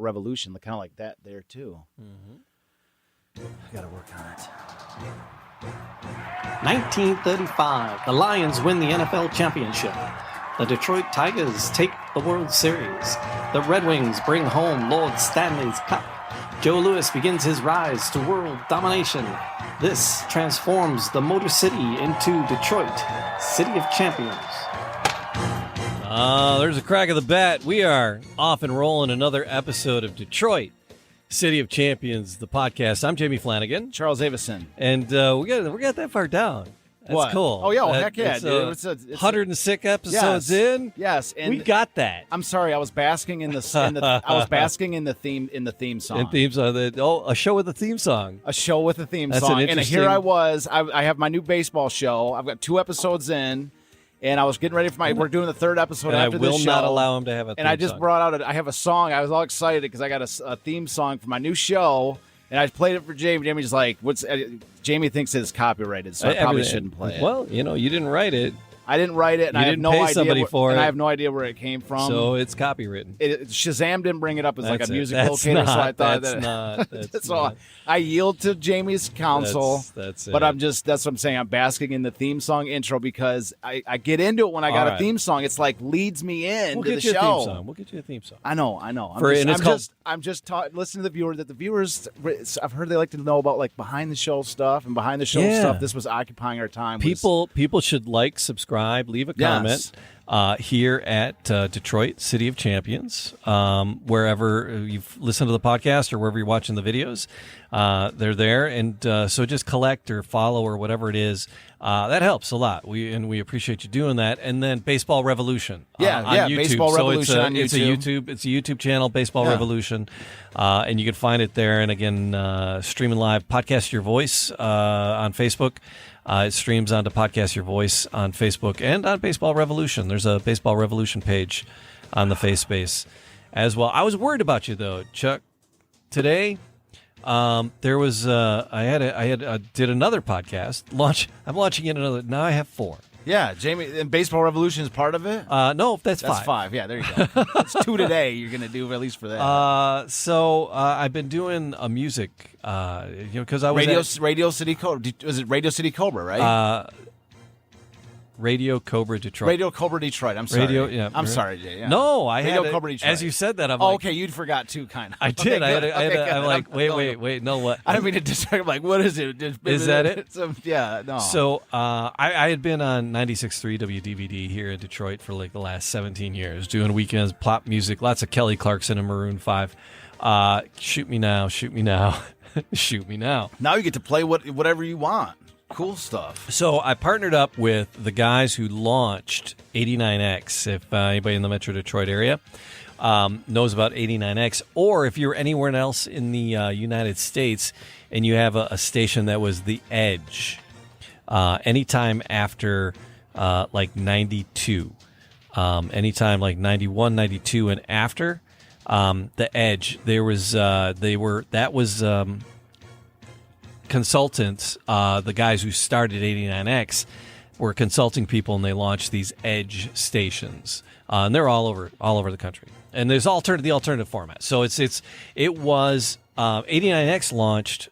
Revolution, kind of like that there too. I got to work on it. 1935, the Lions win the NFL championship. The Detroit Tigers take the World Series. The Red Wings bring home Lord Stanley's Cup. Joe Louis begins his rise to world domination. This transforms the Motor City into Detroit, City of Champions. There's a crack of the bat. We are off and rolling another episode of Detroit, City of Champions, the podcast. I'm Jamie Flanagan. Charles Avison. And we got that far down. That's what? cool. Oh, yeah, heck yeah, dude. It's 106 episodes in. Yes, and we got that. I'm sorry, I was basking in the theme song. In theme song. A show with a theme song. A show with a theme That's song. an And here I was. I have my new baseball show. I've got 2 episodes in, and I was getting ready for we're doing the 3rd episode and after I will this show. not allow him to have a theme And I just song. brought out I have a song. I was all excited because I got a theme song for my new show. And I played it for Jamie. Jamie's like, Jamie thinks it's copyrighted, so I probably shouldn't play it. Well, you didn't write it. I didn't write it, and You I have didn't no pay idea somebody for and it. I have no idea where it came from. So it's copywritten. Shazam didn't bring it up as like a That's it. music That's locator, so I not- thought that's that not. That's so not. I yield to Jamie's counsel. That's it. But that's what I'm saying. I'm basking in the theme song intro because I get into it when I got All a theme song. It's like leads me in We'll to get the you show. a theme song. We'll get you a theme song. I know. I'm just listening to the viewer that the viewers. I've heard they like to know about like behind the show stuff and behind the show stuff. This was occupying our time. People should like, subscribe, leave a comment here at Detroit, City of Champions. Wherever you've listened to the podcast or wherever you're watching the videos, they're there. And so just collect or follow or whatever it is. That helps a lot. We appreciate you doing that. And then Baseball Revolution on YouTube. Baseball Revolution on YouTube. It's a YouTube channel, Baseball Revolution. And you can find it there. And again, streaming live, Podcast Your Voice on Facebook. It streams onto Podcast Your Voice on Facebook and on Baseball Revolution. There's a Baseball Revolution page on the FaceSpace as well. I was worried about you though, Chuck. Today, there was I did another podcast. I'm launching in another. Now I have 4. Yeah, Jamie, and Baseball Revolution is part of it? No, that's 5. That's 5. Yeah, there you go. It's 2 today you're going to do, at least for that. So I've been doing a music, because I was Radio City Cobra. Was it Radio City Cobra, right? Radio Cobra Detroit. Radio Cobra Detroit. I'm sorry. I'm sorry, Jay. Yeah. No, Radio Cobra Detroit. As you said that, I'm like, like, okay, you forgot too, kind of. I did. Okay, I'm like, wait, no, what? I don't mean to distract. I'm like, what is it? Is that it? Yeah, no. So I had been on 96.3 WDVD here in Detroit for like the last 17 years, doing weekends, pop music, lots of Kelly Clarkson and Maroon 5. Shoot me now, shoot me now, shoot me now. Now you get to play whatever you want. Cool stuff. So I partnered up with the guys who launched 89X. If anybody in the Metro Detroit area knows about 89X, or if you're anywhere else in the United States and you have a station that was the Edge, anytime after like 92, anytime like 91, 92, and after the Edge, there was consultants, the guys who started 89X were consulting people, and they launched these Edge stations, and they're all over the country. And there's the alternative format. So it was 89X launched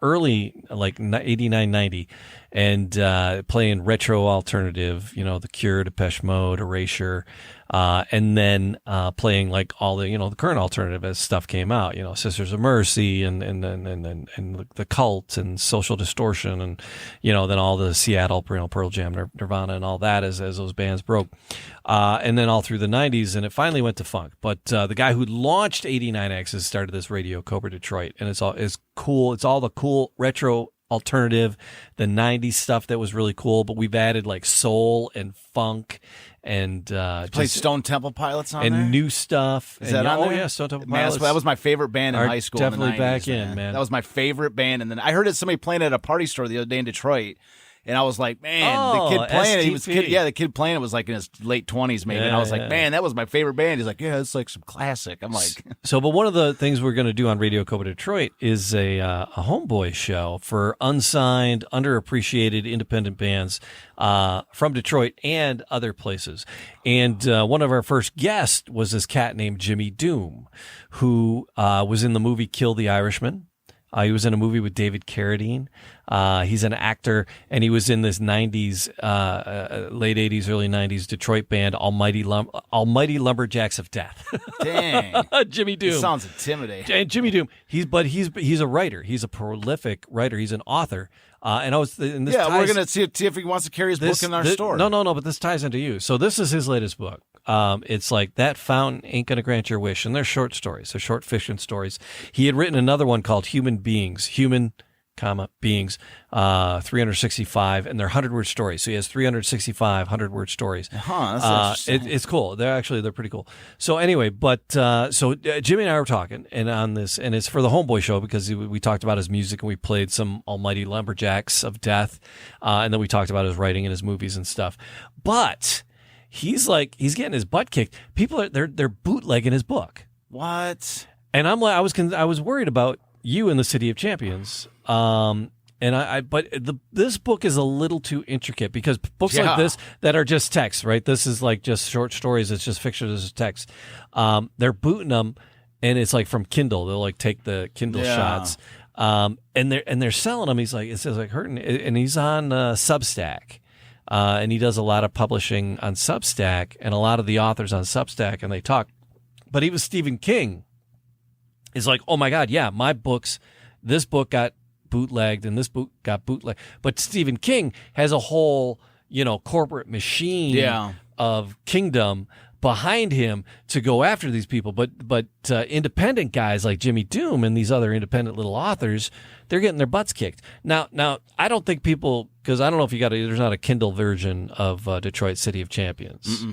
early, like 89, 90, and playing retro alternative, The Cure, Depeche Mode, Erasure, and then playing like all the the current alternative as stuff came out, Sisters of Mercy and the Cult and Social Distortion, and then all the Seattle, Pearl Jam, Nirvana, and all that as those bands broke, and then all through the 90s, and it finally went to funk. But the guy who launched 89X has started this Radio Cobra Detroit, and it's cool. It's all the cool retro alternative, the 90s stuff that was really cool, but we've added like soul and funk and played Stone Temple Pilots on and there? new stuff. Is that on there? Oh yeah, Stone Temple Man, Pilots. that was my favorite band in high school. Definitely in the 90s, back in, man. That was my favorite band, and then I heard somebody playing at a party store the other day in Detroit. And I was like, man, the kid playing it, the kid playing it was like in his late 20s maybe. And I was like, man, that was my favorite band. He's like, yeah, it's like some classic. I'm like, so, but one of the things we're going to do on Radio Copa Detroit is a homeboy show for unsigned, underappreciated independent bands from Detroit and other places. And one of our first guests was this cat named Jimmy Doom, who was in the movie Kill the Irishman. He was in a movie with David Carradine. He's an actor, and he was in this 90s, late 80s, early 90s Detroit band, Almighty Lumberjacks of Death. Dang. Jimmy Doom. It sounds intimidating. And Jimmy Doom, he's a writer. He's a prolific writer. He's an author. And I was in this. Yeah, we're gonna see if he wants to carry his book in our store. No, but this ties into you. So this is his latest book. It's like That Fountain Ain't Gonna Grant Your Wish, and they're short stories. They're short fiction stories. He had written another one called Human, Beings, 365, and they're 100-word stories. So he has 365 100-word stories. That's interesting. It's cool. They're pretty cool. So anyway, so Jimmy and I were talking, and on this, and it's for the Homeboy Show because we talked about his music and we played some Almighty Lumberjacks of Death, and then we talked about his writing and his movies and stuff. But he's getting his butt kicked. People they're bootlegging his book. What? And I'm like, I was worried about you in the City of Champions. This book is a little too intricate because books like this that are just text, right? This is like just short stories. It's just fiction. This is text. They're booting them, and it's like from Kindle. They'll like take the Kindle shots, and they're selling them. He's like, it says like hurting, and he's on Substack. And he does a lot of publishing on Substack, and a lot of the authors on Substack, and they talk. But even Stephen King is like, oh my God, yeah, this book got bootlegged, and this book got bootlegged. But Stephen King has a whole, corporate machine of kingdom behind him to go after these people. But independent guys like Jimmy Doom and these other independent little authors, they're getting their butts kicked. Now I don't think people, because I don't know if there's not a Kindle version of Detroit City of Champions.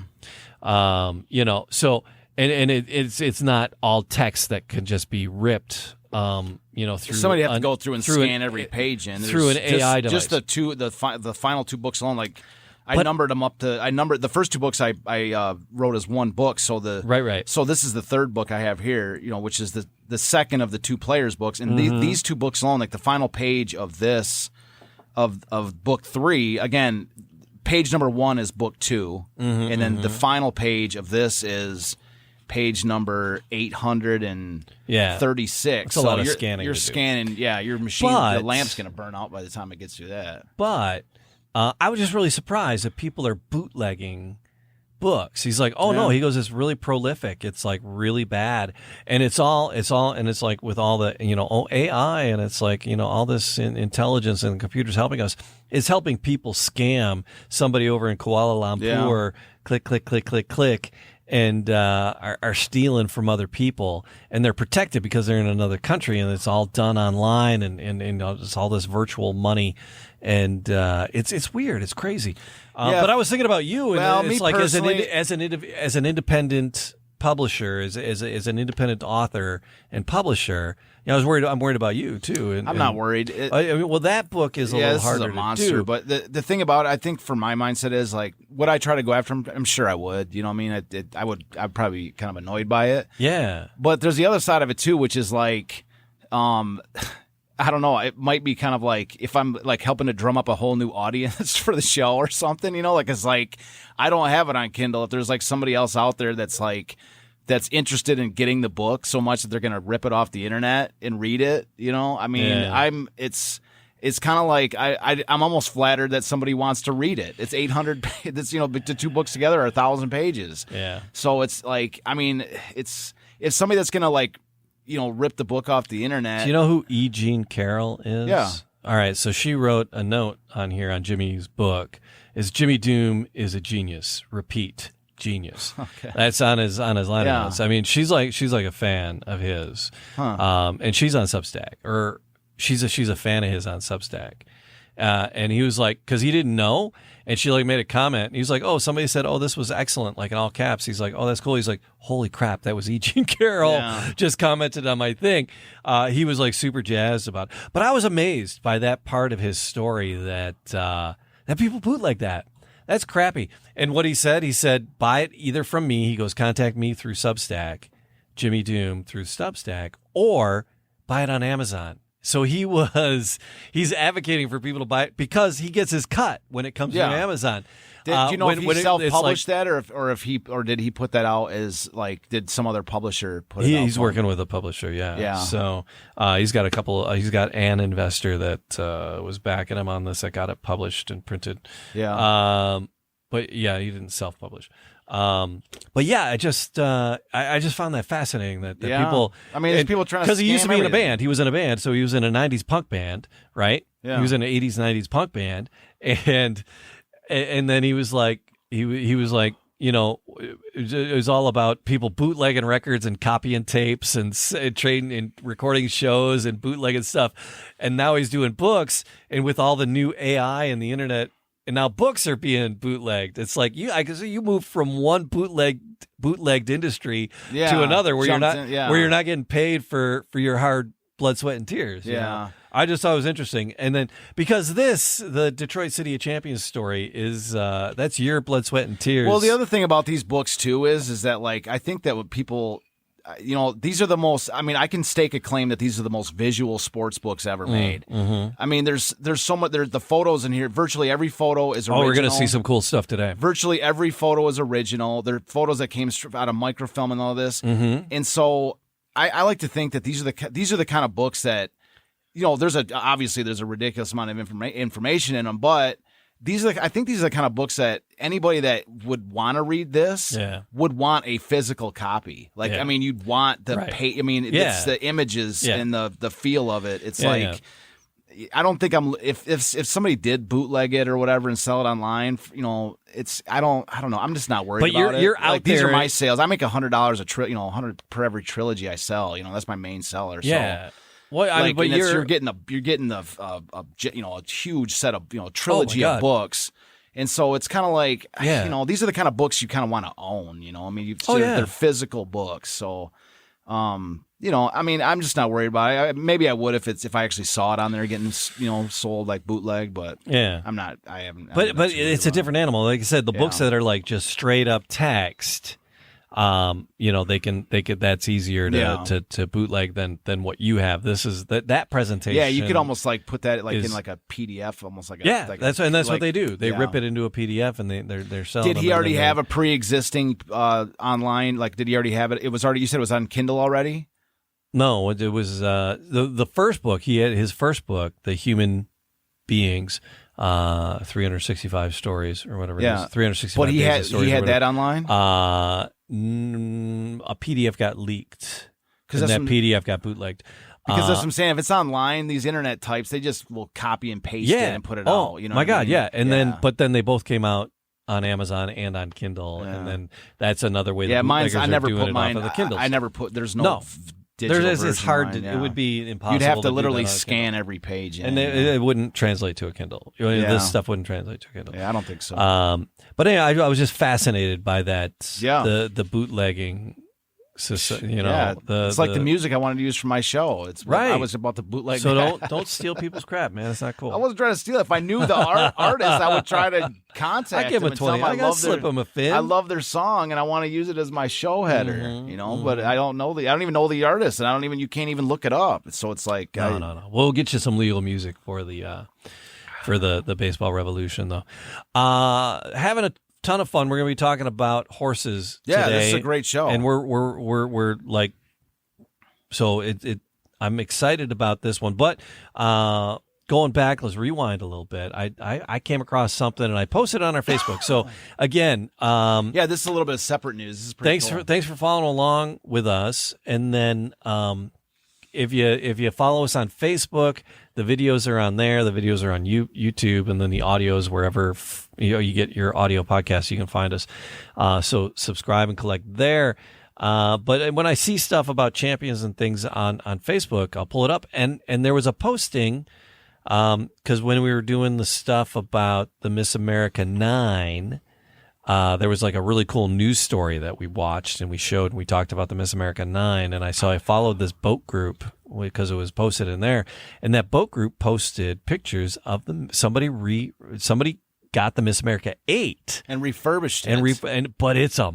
So it's not all text that can just be ripped. Through somebody have to go through and scan every page in through an AI device. Just the final two books alone, I numbered them up to. I numbered the first two books I wrote as one book. So right. So this is the third book I have here, which is the second of the two players books, and these two books alone, like the final page of this of book 3, again, page number 1 is book 2, and then the final page of this is page number 836. It's a lot of scanning. You're scanning, your machine. The lamp's going to burn out by the time it gets through that. But I was just really surprised that people are bootlegging books. He's like, no. He goes, it's really prolific. It's like really bad, and it's all, and it's like with all the AI, and it's like all this intelligence and computers helping us. It's helping people scam somebody over in Kuala Lumpur. Click, click, click, click, click. And are stealing from other people, and they're protected because they're in another country, and it's all done online, and it's all this virtual money, and it's weird, it's crazy. But I was thinking about you, and it's like as an independent publisher, as an independent author and publisher. I'm worried about you too. I'm not worried. That book is a little harder to do. Monster, to do. But the thing about it, I think for my mindset is like, would I try to go after him? I'm sure I would. You know what I mean? I'd probably be kind of annoyed by it. Yeah. But there's the other side of it too, which is like, I don't know. It might be kind of like if I'm like helping to drum up a whole new audience for the show or something. It's like I don't have it on Kindle. If there's like somebody else out there that's interested in getting the book so much that they're going to rip it off the internet and read it, it's kind of like I'm almost flattered that somebody wants to read it. It's 800. It's the two books together are 1,000 pages. Yeah. So it's like, it's somebody that's going to rip the book off the internet. Do you know who E. Jean Carroll is? Yeah. All right. So she wrote a note on here on Jimmy's book. Is Jimmy Doom is a genius. Repeat. Genius. Okay. That's on his line of notes. I mean, she's like a fan of his, and she's on Substack, or she's a fan of his on Substack, and he was like, because he didn't know, and she like made a comment, and he was like, oh, somebody said, oh, this was excellent, like in all caps. He's like, oh, that's cool. He's like, holy crap, that was E. Jean Carroll just commented on my thing. He was like super jazzed about it. But I was amazed by that part of his story that that people bootleg that. That's crappy. And what he said, buy it either from me. He goes, contact me through Substack, Jimmy Doom through Substack, or buy it on Amazon. So he's advocating for people to buy it because he gets his cut when it comes from Amazon. Do you know if he self-published that, or did he put that out as like, did some other publisher put it out? He's working with a publisher, yeah. So he's got he's got an investor that was backing him on this that got it published and printed. Yeah. But yeah, he didn't self-publish. But yeah, I just found that fascinating that people. I mean, there's people trying to, because he used to be in a everything. band. He was in a band, so he was in a '90s punk band, right? Yeah. He was in an '80s '90s punk band, and then he was like, he was like, it was all about people bootlegging records and copying tapes and trading and recording shows and bootlegging stuff. And now he's doing books, and with all the new AI and the internet, and now books are being bootlegged. It's like you move from one bootlegged industry to another where you're not getting paid for your hard blood, sweat, and tears. Yeah. I just thought it was interesting. And then because the Detroit City of Champions story is that's your blood, sweat, and tears. Well, the other thing about these books too is that like I think that what people, these are the most. I mean, I can stake a claim that these are the most visual sports books ever made. Mm-hmm. I mean, there's so much. There's the photos in here. Virtually every photo is original. Oh, we're going to see some cool stuff today. Virtually every photo is original. They're photos that came out of microfilm and all this. Mm-hmm. And so I like to think that these are the kind of books that. Obviously there's a ridiculous amount of information in them, but I think these are the kind of books that anybody that would want to read this would want a physical copy. Like, I mean, you'd want the page. I mean, it's the images and the feel of it. It's I don't think if somebody did bootleg it or whatever and sell it online, I don't know. I'm just not worried about it. You're out like, there. These are my sales. I make $100 $100 per every trilogy I sell. That's my main seller. Yeah. So. Well, I mean, but you're getting a huge set of trilogy of books, and so it's kind of like these are the kind of books you kind of want to own. I mean, they're physical books, so I mean, I'm just not worried about it. Maybe I would if I actually saw it on there getting sold like bootleg, but I'm not. I haven't. But it's a different animal. Like I said, the books that are like just straight up text. They can that's easier to bootleg than what you have. This is that presentation. Yeah, you could almost like put that in like a PDF, almost like that's what they do. They rip it into a PDF and they're selling. Did he already have a pre-existing online? Like, did he already have it? It was already. You said it was on Kindle already. No, it was the first book. He had his first book, The Human Beings. 365 stories or whatever it is. 365 but he had that online. A PDF got leaked because that PDF got bootlegged. Because that's what I'm saying. If it's online, these internet types, they just will copy and paste it and put it out. My God, and then they both came out on Amazon and on Kindle, and then that's another way. Mine's. I never put mine off of the Kindles. I never put. There's no. It's hard to. It would be impossible. You'd have to literally scan every page, and it wouldn't translate to a Kindle. This stuff wouldn't translate to a Kindle. Yeah, I don't think so. But anyway, I was just fascinated by that. Yeah, the bootlegging. It's like the music I wanted to use for my show. It's right. I was about to bootleg. So don't steal people's crap, man. It's not cool. I wasn't trying to steal it. If I knew the artist, I would try to contact. I give him him 20. I gotta slip him a fin. I love their song, and I want to use it as my show header. But I don't know I don't even know the artist, and you can't even look it up. So it's like no. We'll get you some legal music for the baseball revolution, though. Having a ton of fun. We're going to be talking about horses today. Yeah, this is a great show. And we're like, so I'm excited about this one. But going back, let's rewind a little bit. I came across something and I posted it on our Facebook. So again, this is a little bit of separate news. This is pretty cool. Thanks for following along with us. And then if you follow us on Facebook, the videos are on there. The videos are on YouTube, and then the audio is wherever you get your audio podcasts. You can find us. So subscribe and collect there. But when I see stuff about champions and things on Facebook, I'll pull it up. And there was a posting because when we were doing the stuff about the Miss America 9. There was like a really cool news story that we watched and we showed and we talked about the Miss America 9. And I followed this boat group because it was posted in there. And that boat group posted pictures of them. Somebody got the Miss America 8 and refurbished it. But it's a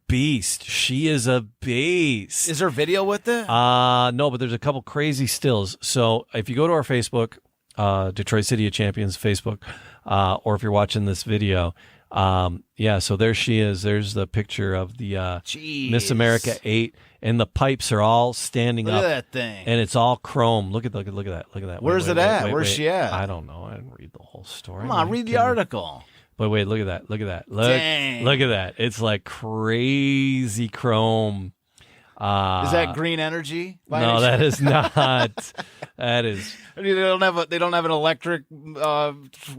beast. She is a beast. Is there video with it? No, but there's a couple crazy stills. So if you go to our Facebook, Detroit City of Champions Facebook, or if you're watching this video, so there she is. There's the picture of the Miss America 8, and the pipes are all standing up. Look at that thing. And it's all chrome. Look at that. Where's it at? Where's she at? I don't know. I didn't read the whole story. Come on, read the article. But wait, look at that. Dang. Look at that. It's like crazy chrome. Is that green energy? No, that is not. That is. They don't have an electric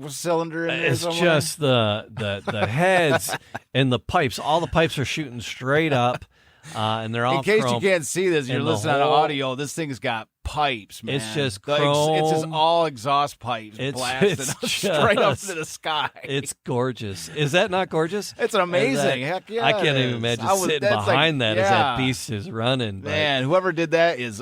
cylinder in there. It's somewhere? just the heads and the pipes. All the pipes are shooting straight up, and they're all. In case chrome. you can't see this, you're listening to audio. This thing's got pipes, man. It's just chrome. It's just all exhaust pipes it's blasting straight up to the sky. It's gorgeous. Is that not gorgeous? It's amazing. Heck yeah! I can't even imagine sitting behind that as that beast is running. Man, whoever did that is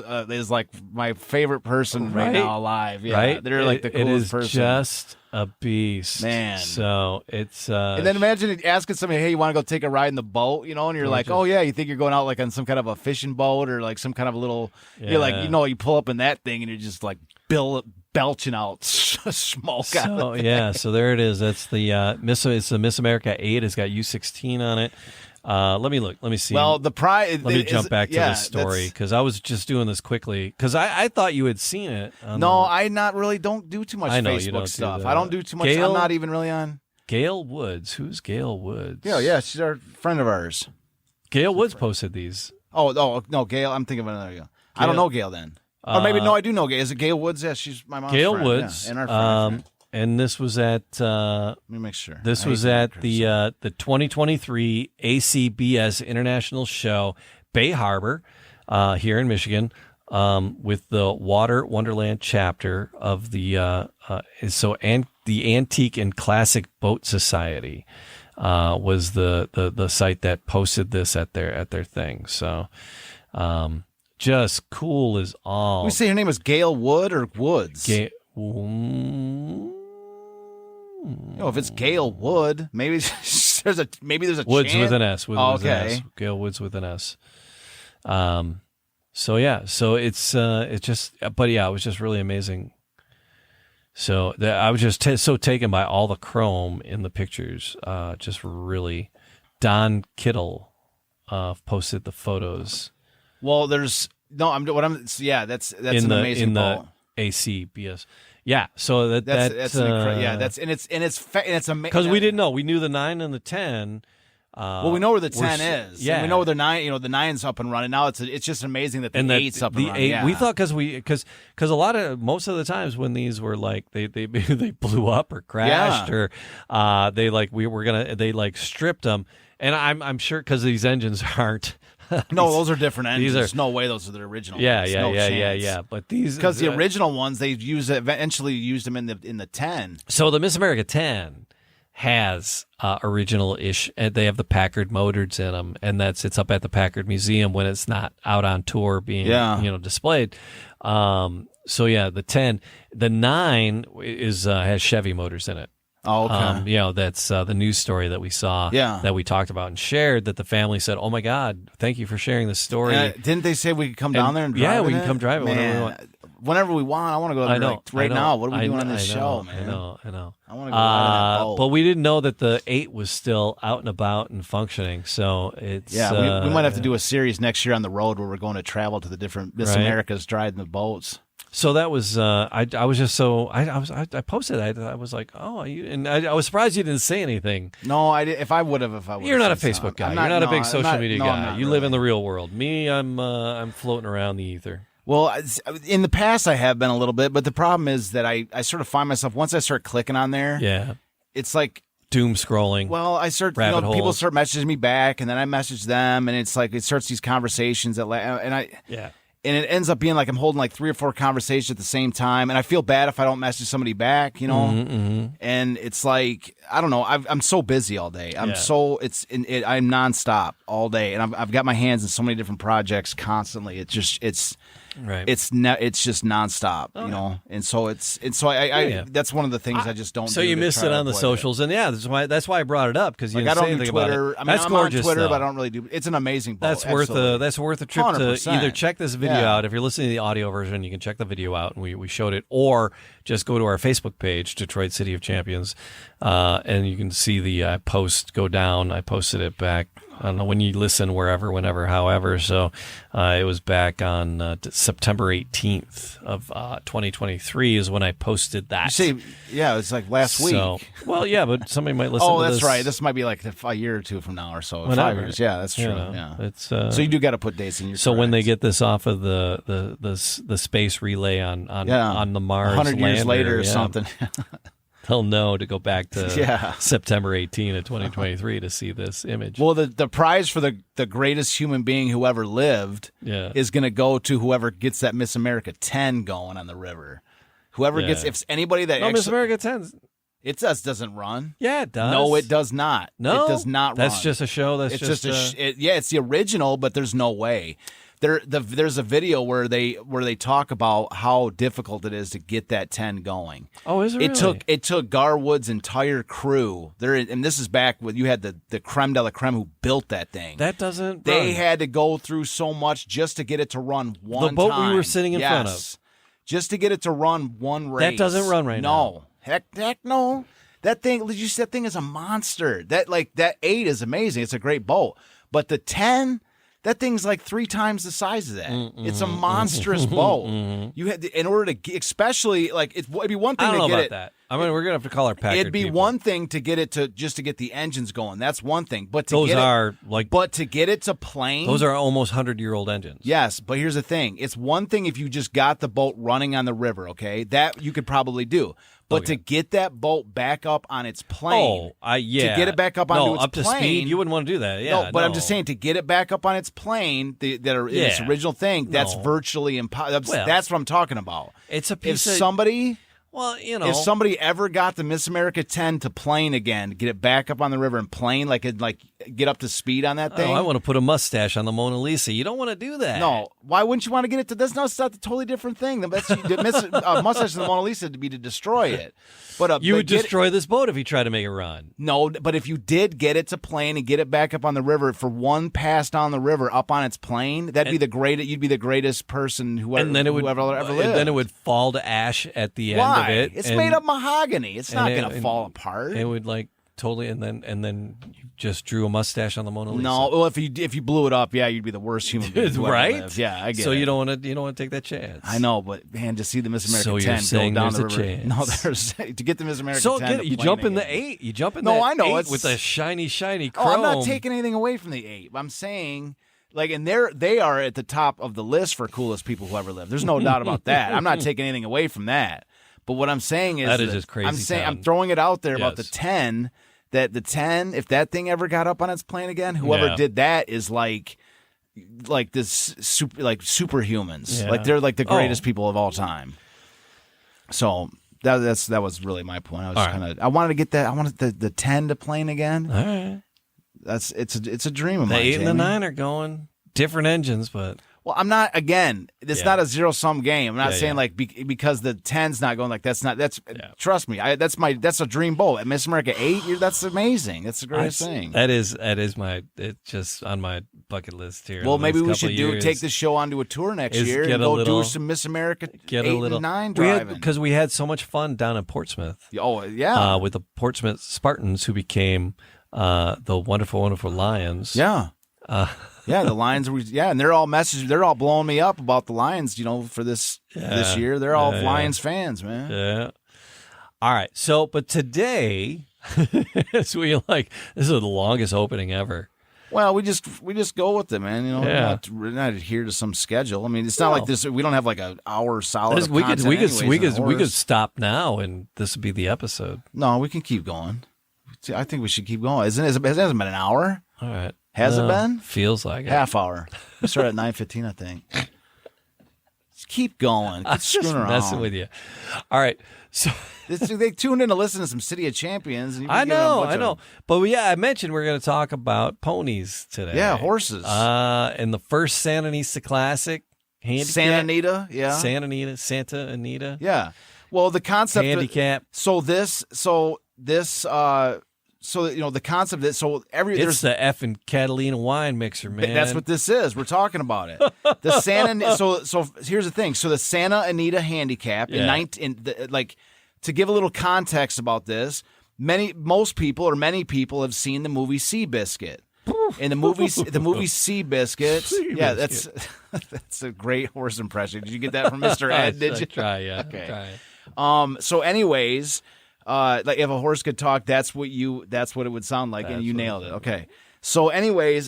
like my favorite person right now alive. Yeah, right? They're like the coolest person. It is just a beast, man. So it's and then imagine asking somebody, "Hey, you want to go take a ride in the boat?" You know, and you're like, "Oh yeah," you think you're going out like on some kind of a fishing boat or like some kind of a little. Yeah. You're like, you pull up in that thing and you're just like belching out smoke. So so there it is. That's the It's the Miss America 8. It's got U16 on it. Let me look. Let me see. Well, let me jump back to the story because I was just doing this quickly because I thought you had seen it. I don't do too much Facebook stuff. I don't do too much. I'm not even really on. Gail Woods. Who's Gail Woods? Yeah, she's our friend of ours. Gail Woods posted these. Oh, no, Gail. I'm thinking of another Gail. I don't know Gail then. Or maybe, no, I do know Gail. Is it Gail Woods? Yeah, she's my mom's Gail friend. Woods. Yeah, and our friend. And this was at. Let me make sure. This was at the 2023 ACBS International Show, Bay Harbor, here in Michigan, with the Water Wonderland chapter of the the Antique and Classic Boat Society was the site that posted this at their thing. So. Just cool as all. We say her name was Gail Wood or Woods. If it's Gail Wood, maybe there's a Woods chance. with an S. Okay. Gail Woods with an S. So it's just, but yeah, it was just really amazing. So I was just so taken by all the chrome in the pictures. Just really, Don Kittle posted the photos. Well, that's an amazing boat. ACBS. Yeah, so that's amazing because we didn't know. We knew the 9 and the 10. Well, we know where the 10 is. Yeah, and we know where the 9. The 9's up and running now. It's just amazing that the 8's up and running. 8, yeah. We thought because most of the times when these were like they blew up or crashed or they stripped them, and I'm sure because these engines aren't. No, those are different engines. There's no way those are the original. Yeah. But these because the original ones they eventually used them in the 10. So the Miss America 10 has original-ish. They have the Packard motors in them, and it's up at the Packard Museum when it's not out on tour being displayed. The 10, the 9 has Chevy motors in it. Oh, okay. That's the news story that we saw that we talked about and shared that the family said, "Oh my God, thank you for sharing this story." Didn't they say we could come down there and drive Yeah, we can come drive it whenever we want. Whenever we want. I want to go there now. What are we doing on this show, man? I know. I want to go out on that boat. But we didn't know that the 8 was still out and about and functioning. So it's we might have to do a series next year on the road where we're going to travel to the different Miss Americas driving the boats. So that was I was just so I posted I was like, oh, and I was surprised you didn't say anything. No, I did. If I would have, you're not a Facebook guy. You're not a big social media guy. You live in the real world. Me, I'm floating around the ether. Well, in the past I have been a little bit, but the problem is that I sort of find myself once I start clicking on there. Yeah, it's like doom scrolling. Well, I start people start messaging me back, and then I message them, and it's like it starts these conversations and it ends up being like I'm holding like 3 or 4 conversations at the same time, and I feel bad if I don't message somebody back, you know. And it's like I don't know. I'm so busy all day. I'm nonstop all day, and I've got my hands in so many different projects constantly. It's just it's just nonstop, you know. And so that's one of the things I just don't. So do you missed it on the socials, and that's why I brought it up, because you didn't say anything about it. I mean, I'm gorgeous, on Twitter, though. But I don't really do. It's an amazing boat. That's worth a trip 100%. To either check this video out. If you're listening to the audio version, you can check the video out, and we showed it, or just go to our Facebook page, Detroit City of Champions, and you can see the post go down. I posted it back. I don't know when you listen, wherever, whenever, however. So it was back on September 18th of 2023 is when I posted that. You say, yeah, it's like last week. Well, yeah, but somebody might listen to this. Oh, that's right. This might be like a year or two from now or so. Whenever. 5 years. Yeah, that's true. Yeah. It's, so you do got to put dates in your. So when they get this off of the space relay on the Mars 100 years later or something. They'll know to go back to September 18 of 2023 to see this image. Well, the prize for the greatest human being who ever lived is going to go to whoever gets that Miss America 10 going on the river. Whoever gets, if anybody that Miss America 10, it doesn't run. Yeah, it does. No, it does not. No, it does not run. That's just a show. It's Oh, is it really? It took Garwood's entire crew. And this is back when you had the creme de la creme who built that thing. That doesn't. They had to go through so much just to get it to run one time. The boat we were sitting in front of. Just to get it to run one race. That doesn't run right now. Heck no. That thing, that thing is a monster. That 8 is amazing. It's a great boat. But the 10. That thing's like 3 times the size of that. It's a monstrous boat. You had in order to, especially it'd be one thing to get it. I don't know about that. I mean, we're gonna have to call our Packard. It'd be people. one thing to get it to just to get the engines going. That's one thing. But to but to get it to plane, those are almost 100-year-old engines. Yes, but here's the thing: it's one thing if you just got the boat running on the river. Okay, that you could probably do. But to get that boat back up on its plane, to get it back up onto its plane, to speed, you wouldn't want to do that. Yeah, but I'm just saying to get it back up on its plane, in its original thing, that's virtually impossible. That's what I'm talking about. It's a piece if somebody ever got the Miss America 10 to plane again, get it back up on the river and plane, get up to speed on that thing. I want to put a mustache on the Mona Lisa. You don't want to do that. No. Why wouldn't you want to get it to? That's not a totally different thing. The mustache on the Mona Lisa to be to destroy it. But you would destroy this boat if you tried to make it run. No, but if you did get it to plane and get it back up on the river for one pass down the river up on its plane, you'd be the greatest person whoever ever lived. Then it would fall to ash at the end of it. It's made of mahogany. It's not going to fall apart. It would totally, and then you just drew a mustache on the Mona Lisa. No, well, if you blew it up, you'd be the worst human being, right? Yeah, I get it. So you don't want to take that chance. I know, but man, to see the Miss America 10 you're saying go down there's the river. a chance. No, there's to get the Miss America 10. You jump in the 8. You jump in the 8 with a shiny chrome. I'm not taking anything away from the 8. I'm saying. And they are at the top of the list for coolest people who ever lived. There's no doubt about that. I'm not taking anything away from that. But what I'm saying is that is just crazy. I'm throwing it out there about the 10. That the 10, if that thing ever got up on its plane again, whoever did that is like this superhumans. Yeah. They're like the greatest people of all time. So that was really my point. I wanted to get that. I wanted the 10 to plane again. All right. It's a dream of mine. The 8 and the 9 are going different engines, but. Well, I'm not. Again, it's not a zero-sum game. I'm not saying because the 10's not going trust me. That's a dream boat. At Miss America 8, that's amazing. That's the greatest thing. That is it's just on my bucket list here. Well, maybe we should take the show onto a tour next year and go do some Miss America 8 and 9 driving. Because we had so much fun down in Portsmouth. Oh yeah, with the Portsmouth Spartans, who became the wonderful, wonderful Lions. Yeah. The Lions and they're all blowing me up about the Lions, for this year. They're all Lions fans, man. Yeah. All right. So, but today, this is the longest opening ever. Well, we just go with it, man. We're not adhere to some schedule. I mean, it's not like this. We don't have like an hour solid. We could stop now, and this would be the episode. No, we can keep going. I think we should keep going. It hasn't been an hour. All right. Has it been? Feels like it. Half hour. We started at 9:15, I think. keep going. I'm Quit screwing just around. messing with you. All right. So They tuned in to listen to some City of Champions. And I know. But yeah, I mentioned we're going to talk about ponies today. Yeah, horses. In the first Santa Anita Classic handicap. Santa Anita, yeah. Santa Anita. Yeah. Well, the concept Handicap. The concept that It's the effing Catalina wine mixer, man. That's what this is. We're talking about it. The Santa. So here's the thing. So the Santa Anita Handicap to give a little context about this, many people have seen the movie Seabiscuit. In the movie Seabiscuit, yeah, that's a great horse impression. Did you get that from Mr. Ed? Did you? Try, yeah. Okay. Try. So, anyways, like if a horse could talk, that's what it would sound like, and you nailed it. Okay. So, anyways,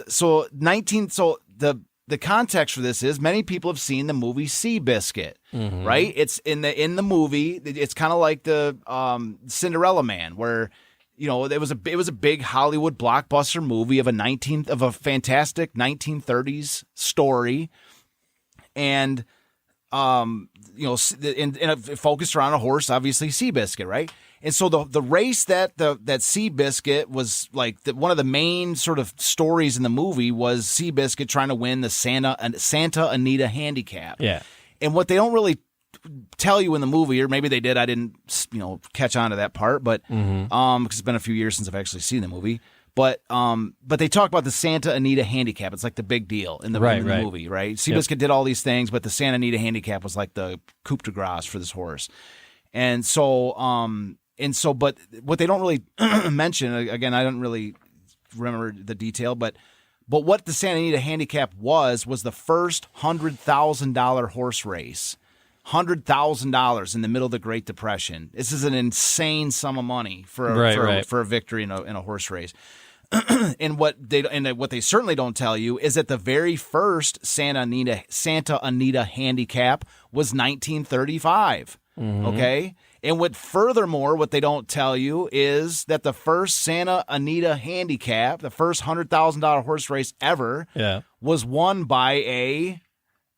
the context for this is many people have seen the movie Seabiscuit, right? It's in the movie. It's kind of like the Cinderella Man, where it was a big Hollywood blockbuster movie of a fantastic 1930s story, and it focused around a horse, obviously Seabiscuit, right? And so the race that Seabiscuit was like one of the main sort of stories in the movie was Seabiscuit trying to win the Santa Anita Handicap. Yeah. And what they don't really tell you in the movie, or maybe they did, I didn't catch on to that part, but because it's been a few years since I've actually seen the movie. But they talk about the Santa Anita Handicap. It's like the big deal in the movie, right? Seabiscuit did all these things, but the Santa Anita Handicap was like the coup de grace for this horse. And so, but what they don't really mention, again, I don't really remember the detail, but what the Santa Anita Handicap was the first $100,000 horse race. $100,000 in the middle of the Great Depression. This is an insane sum of money for a victory in a horse race. And what they certainly don't tell you is that the very first Santa Anita Handicap was 1935. Okay, and furthermore, what they don't tell you is that the first Santa Anita Handicap, the first $100,000 horse race ever, was won by a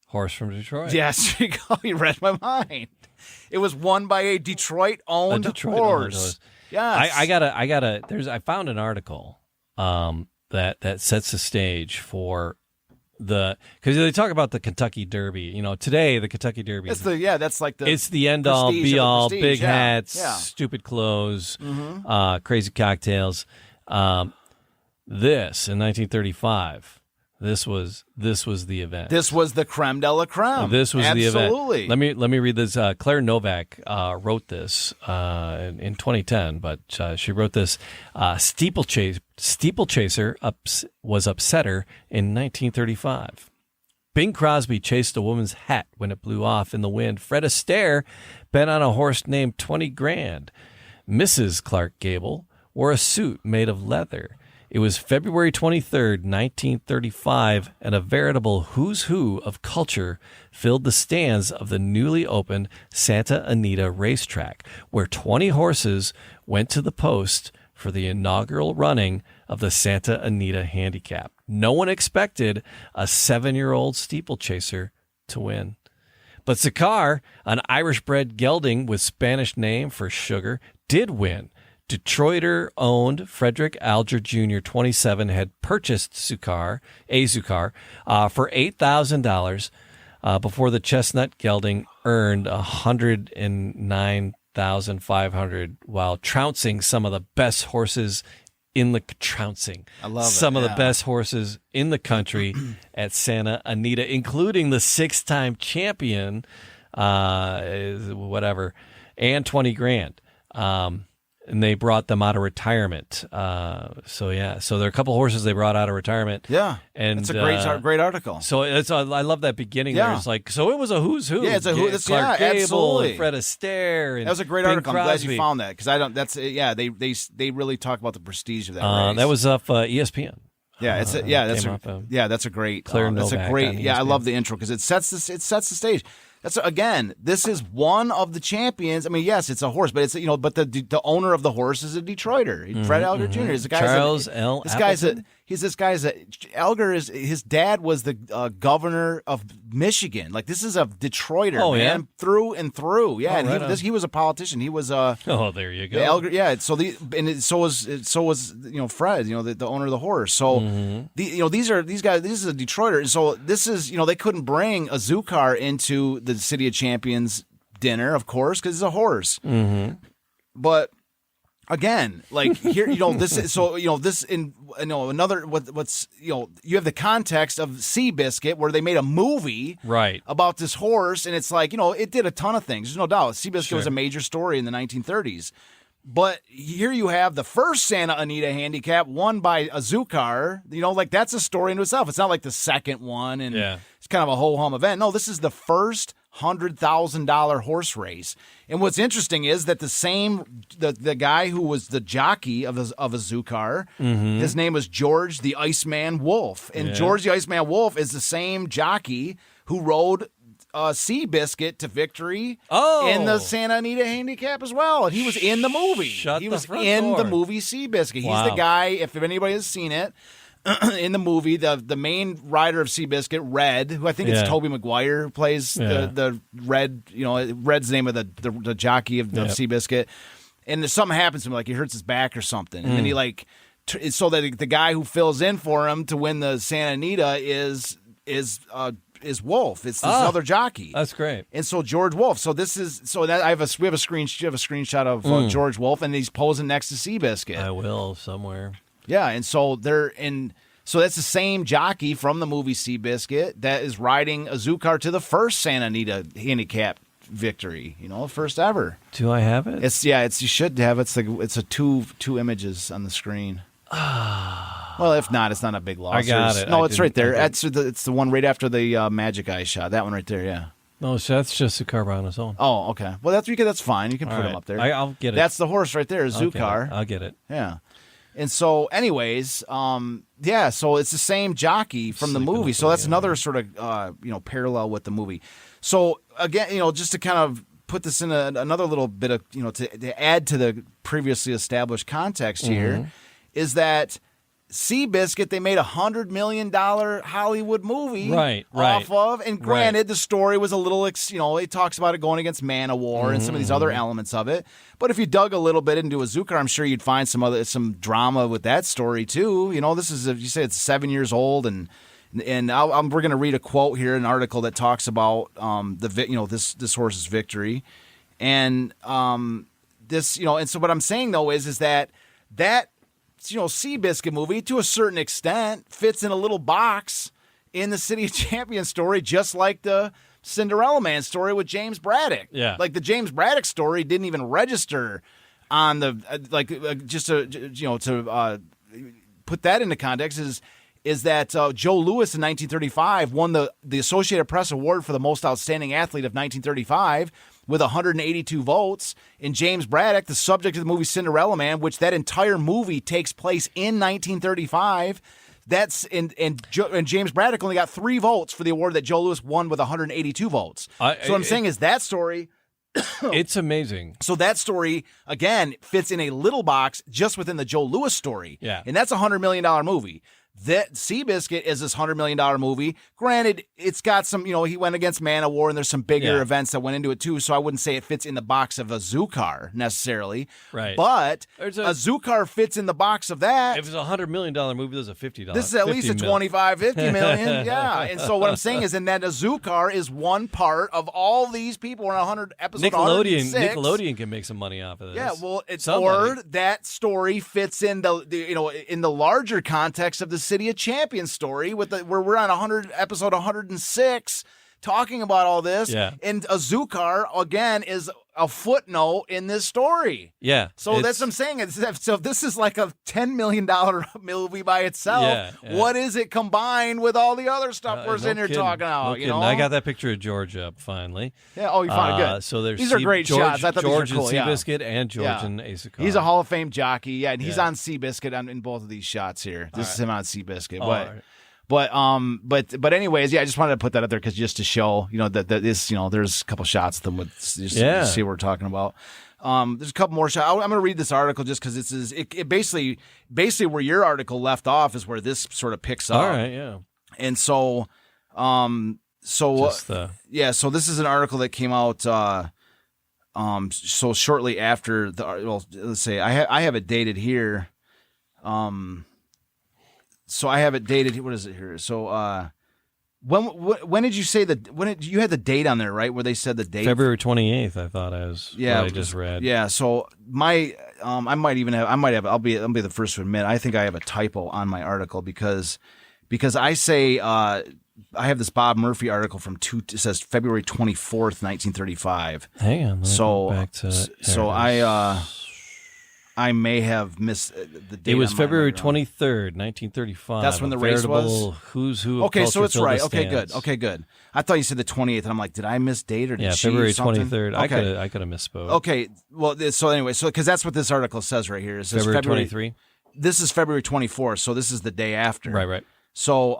horse from Detroit. Yes, you read my mind. It was won by a Detroit-owned horse. Yes. I found an article that sets the stage for because they talk about the Kentucky Derby. Today the Kentucky Derby it's the end all be all, big hats, yeah. stupid clothes, crazy cocktails. This in 1935. This was the event. This was the creme de la creme. This was the event. Absolutely. Let me read this. Claire Novak wrote this in 2010, but she wrote this. Steeplechaser was upsetter in 1935. Bing Crosby chased a woman's hat when it blew off in the wind. Fred Astaire bet on a horse named 20 grand. Mrs. Clark Gable wore a suit made of leather. It was February 23rd, 1935, and a veritable who's who of culture filled the stands of the newly opened Santa Anita racetrack, where 20 horses went to the post for the inaugural running of the Santa Anita Handicap. No one expected a 7-year-old steeplechaser to win. But Azucar, an Irish-bred gelding with Spanish name for sugar, did win. Detroiter-owned Frederick Alger Jr., 27, had purchased Azucar for $8,000 before the chestnut gelding earned $109,500 while trouncing some of the best horses in the the best horses in the country at Santa Anita, including the 6-time champion, and 20 grand. And they brought them out of retirement. So there are a couple horses they brought out of retirement. Yeah, and it's a great article. So I love that beginning. Yeah. Where it's like, so it was a who's who. Yeah, it's a who. Clark Gable absolutely. and Fred Astaire. And that was a great Bing article. Crosby. I'm glad you found that because I don't. They really talk about the prestige of that race. That was off ESPN. Yeah, that's a great. Claire that's a Novak great. on Yeah, I ESPN. love the intro because it sets the stage. This is one of the champions. I mean, yes, it's a horse, but but the owner of the horse is a Detroiter, Fred Alger Jr. Is the guy Charles L. This guy's He's this guy's Elgar is his dad was the governor of Michigan. Like this is a Detroiter, man, through and through. Yeah, and he was a politician. He was oh, there you go. Elgar, yeah. So so was Fred, the owner of the horse. So these guys. This is a Detroiter. So this is they couldn't bring Azucar into the City of Champions dinner, of course, because it's a horse. But again, like here, this is this in another what's you have the context of Seabiscuit where they made a movie about this horse, and it's like it did a ton of things. There's no doubt Seabiscuit was a major story in the 1930s. But here you have the first Santa Anita Handicap won by Azucar. Like that's a story in itself. It's not like the second one, and it's kind of a ho-hum event. No, this is the first $100,000 horse race. And what's interesting is that the guy who was the jockey of Azucar, his name was George the Iceman Wolf. And George the Iceman Wolf is the same jockey who rode Seabiscuit to victory in the Santa Anita Handicap as well. And he was in the movie. He was in the movie Seabiscuit. He's the guy, if anybody has seen it, in the movie, the main rider of Seabiscuit, Red, who I think it's Tobey Maguire who plays the Red, Red's the name of the jockey of Seabiscuit. And something happens to him, like he hurts his back or something. And then he so that the guy who fills in for him to win the Santa Anita is Wolf. It's this other jockey. That's great. And so George Wolf. So we have a screenshot of George Wolf, and he's posing next to Seabiscuit. I will somewhere. Yeah, and so so that's the same jockey from the movie Seabiscuit that is riding Azucar to the first Santa Anita Handicap victory. First ever. Do I have it? You should have it. It's a two images on the screen. Well, if not, it's not a big loss. I got it. No, it's right there. It's the one right after the Magic Eye shot. That one right there. Yeah. No, so that's just Azucar on his own. Oh, okay. Well, that's fine. You can put him up there. I'll get it. That's the horse right there, Azucar. I'll get it. Yeah. And so, anyways, so it's the same jockey from the movie. So that's another sort of, parallel with the movie. So again, just to kind of put this in another little bit of, to add to the previously established context here, is that Seabiscuit, they made $100 million Hollywood movie off of. And granted, the story was a little, it talks about it going against Man of War and some of these other elements of it. But if you dug a little bit into Azucar, I'm sure you'd find some drama with that story too. This is, you say it's 7 years old, and we're going to read a quote here, an article that talks about this horse's victory, and this, and so what I'm saying though is that Seabiscuit movie, to a certain extent, fits in a little box in the City of Champions story, just like the Cinderella Man story with James Braddock. Yeah. Like the James Braddock story didn't even register on the to put that into context is that Joe Louis in 1935 won the Associated Press Award for the most outstanding athlete of 1935 with 182 votes. And James Braddock, the subject of the movie Cinderella Man, which that entire movie takes place in 1935, and James Braddock only got 3 votes for the award that Joe Louis won with 182 votes. So what I'm saying is that story... It's amazing. So that story, again, fits in a little box just within the Joe Louis story. Yeah. And that's a $100 million movie. That Seabiscuit is this $100 million movie. Granted, it's got some, he went against Man of War, and there's some bigger events that went into it too, so I wouldn't say it fits in the box of Azucar necessarily. Right. But Azucar fits in the box of that. If it's a $100 million movie, there's a $50. This is at least a $25-50 million. Yeah. And so what I'm saying is that Azucar is one part of all these people in 100 episodes. Nickelodeon can make some money off of this. Yeah, well, or that story fits in in the larger context of the City of Champions story where we're on episode 106 talking about all this. Yeah. And Azucar, again, is a footnote in this story. Yeah. So that's what I'm saying. So if this is like a $10 million movie by itself, what is it combined with all the other stuff we're sitting here talking about? I got that picture of George up finally. Yeah. Oh, you found it. Good. So these are great shots. I thought George these are cool. and Seabiscuit and George and Azucar. He's a Hall of Fame jockey. Yeah, and he's on Seabiscuit in both of these shots here. This is him on Seabiscuit. But anyways, yeah, I just wanted to put that up there because just to show, that this, there's a couple shots of them with just to see what we're talking about. There's a couple more shots. I'm going to read this article just because it basically where your article left off is where this sort of picks up. All right, yeah. And so, so this is an article that came out, so shortly after let's say I have it dated here. So I have it dated. What is it here? So, when did you say that? You had the date on there, right? Where they said the date? February 28th. I thought I just read. Yeah. So my, I'll be the first to admit, I think I have a typo on my article because I say, I have this Bob Murphy article it says February 24th, 1935. Hang on. So, go back to I may have missed the date. It was February 23rd, 1935. That's when the race was? Who's who. Okay, so it's right. Okay, good. I thought you said the 28th, and I'm like, did I miss date or did she February something? 23rd. Okay. I could have misspoke. Okay, well, so anyway, because that's what this article says right here. It says February 23. This is February 24th, so this is the day after. Right. So,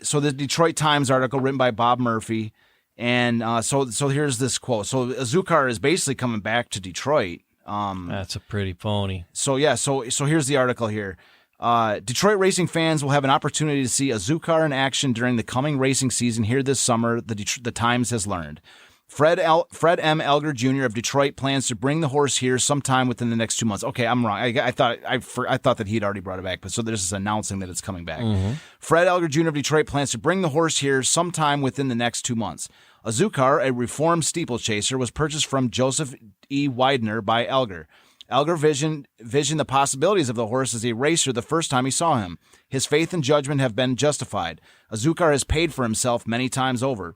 so the Detroit Times article written by Bob Murphy, and so here's this quote. So Azucar is basically coming back to Detroit. That's a pretty pony. So here's the article here. Detroit racing fans will have an opportunity to see Azucar in action during the coming racing season here this summer, the Times has learned. Fred M. Elger Jr. of Detroit plans to bring the horse here sometime within the next 2 months. Okay, I'm wrong. I thought that he'd already brought it back, but so this is announcing that it's coming back. Mm-hmm. Fred Elger Jr. of Detroit plans to bring the horse here sometime within the next 2 months. Azucar, a reformed steeplechaser, was purchased from Joseph E. Widener by Elger. Elger visioned the possibilities of the horse as a racer the first time he saw him. His faith and judgment have been justified. Azucar has paid for himself many times over.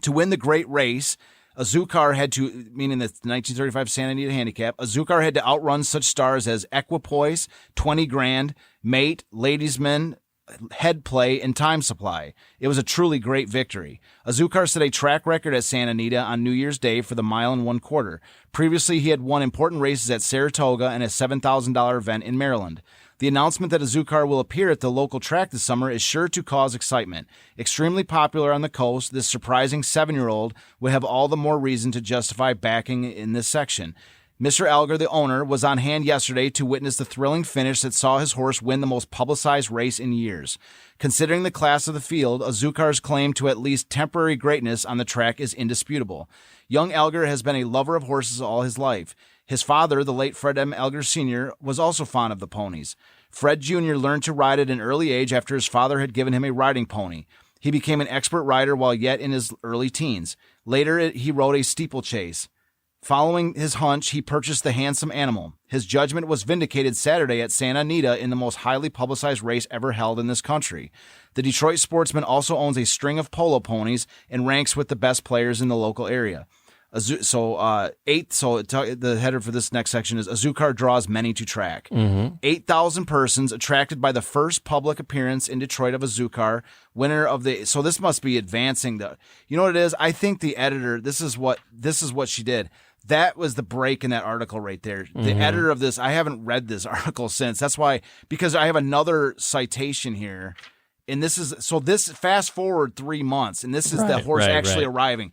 To win the great race, Azucar had to, meaning the 1935 Santa Anita Handicap, Azucar had to outrun such stars as Equipoise, 20 Grand, Mate, Ladiesman, Head Play, and Time Supply. It was a truly great victory. Azucar set a track record at Santa Anita on New Year's Day for the 1 1/4 miles. Previously, he had won important races at Saratoga and a $7,000 event in Maryland. The announcement that Azucar will appear at the local track this summer is sure to cause excitement. Extremely popular on the coast, this surprising 7-year-old would have all the more reason to justify backing in this section. Mr. Elger, the owner, was on hand yesterday to witness the thrilling finish that saw his horse win the most publicized race in years. Considering the class of the field, Azucar's claim to at least temporary greatness on the track is indisputable. Young Elger has been a lover of horses all his life. His father, the late Fred M. Elger Sr., was also fond of the ponies. Fred Jr. learned to ride at an early age after his father had given him a riding pony. He became an expert rider while yet in his early teens. Later, he rode a steeplechase. Following his hunch, he purchased the handsome animal. His judgment was vindicated Saturday at Santa Anita in the most highly publicized race ever held in this country. The Detroit sportsman also owns a string of polo ponies and ranks with the best players in the local area. The header for this next section is Azucar draws many to track. Mm-hmm. 8,000 persons attracted by the first public appearance in Detroit of Azucar, winner of the. So this must be advancing the. You know what it is? I think the editor. This is what she did. That was the break in that article right there. The Mm-hmm. editor of this. I haven't read this article since. That's why, because I have another citation here. And this fast forward 3 months, and this is the horse actually arriving.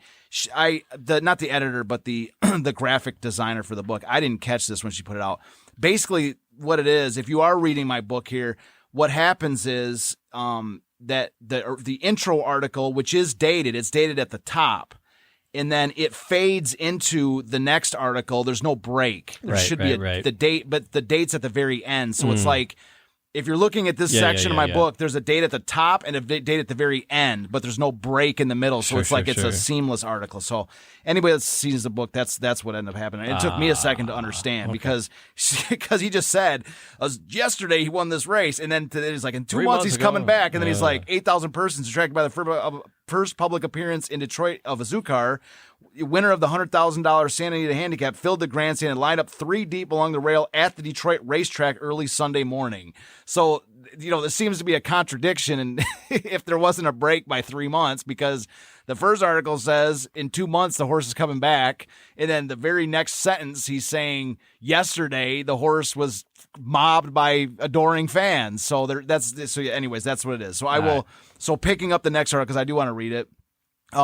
Not the editor, but the the graphic designer for the book. I didn't catch this when she put it out. Basically, what it is, if you are reading my book here, what happens is that the intro article, which is dated, it's dated at the top, and then it fades into the next article. There's no break. There should be the date, but the date's at the very end. So it's like, if you're looking at this section of my book, there's a date at the top and a date at the very end, but there's no break in the middle. So it's a seamless article. So anybody that sees the book, that's what ended up happening. It took me a second to understand because he just said yesterday he won this race, and then he's like in 2 months he's coming back, and then he's like 8,000 persons attracted by the first public appearance in Detroit of Azucar. Winner of the $100,000 Santa Anita Handicap filled the grandstand and lined up 3 deep along the rail at the Detroit racetrack early Sunday morning. So, this seems to be a contradiction, and if there wasn't a break by 3 months, because the first article says in 2 months the horse is coming back, and then the very next sentence he's saying yesterday the horse was mobbed by adoring fans. So anyways, that's what it is. So I will. So picking up the next article, because I do want to read it.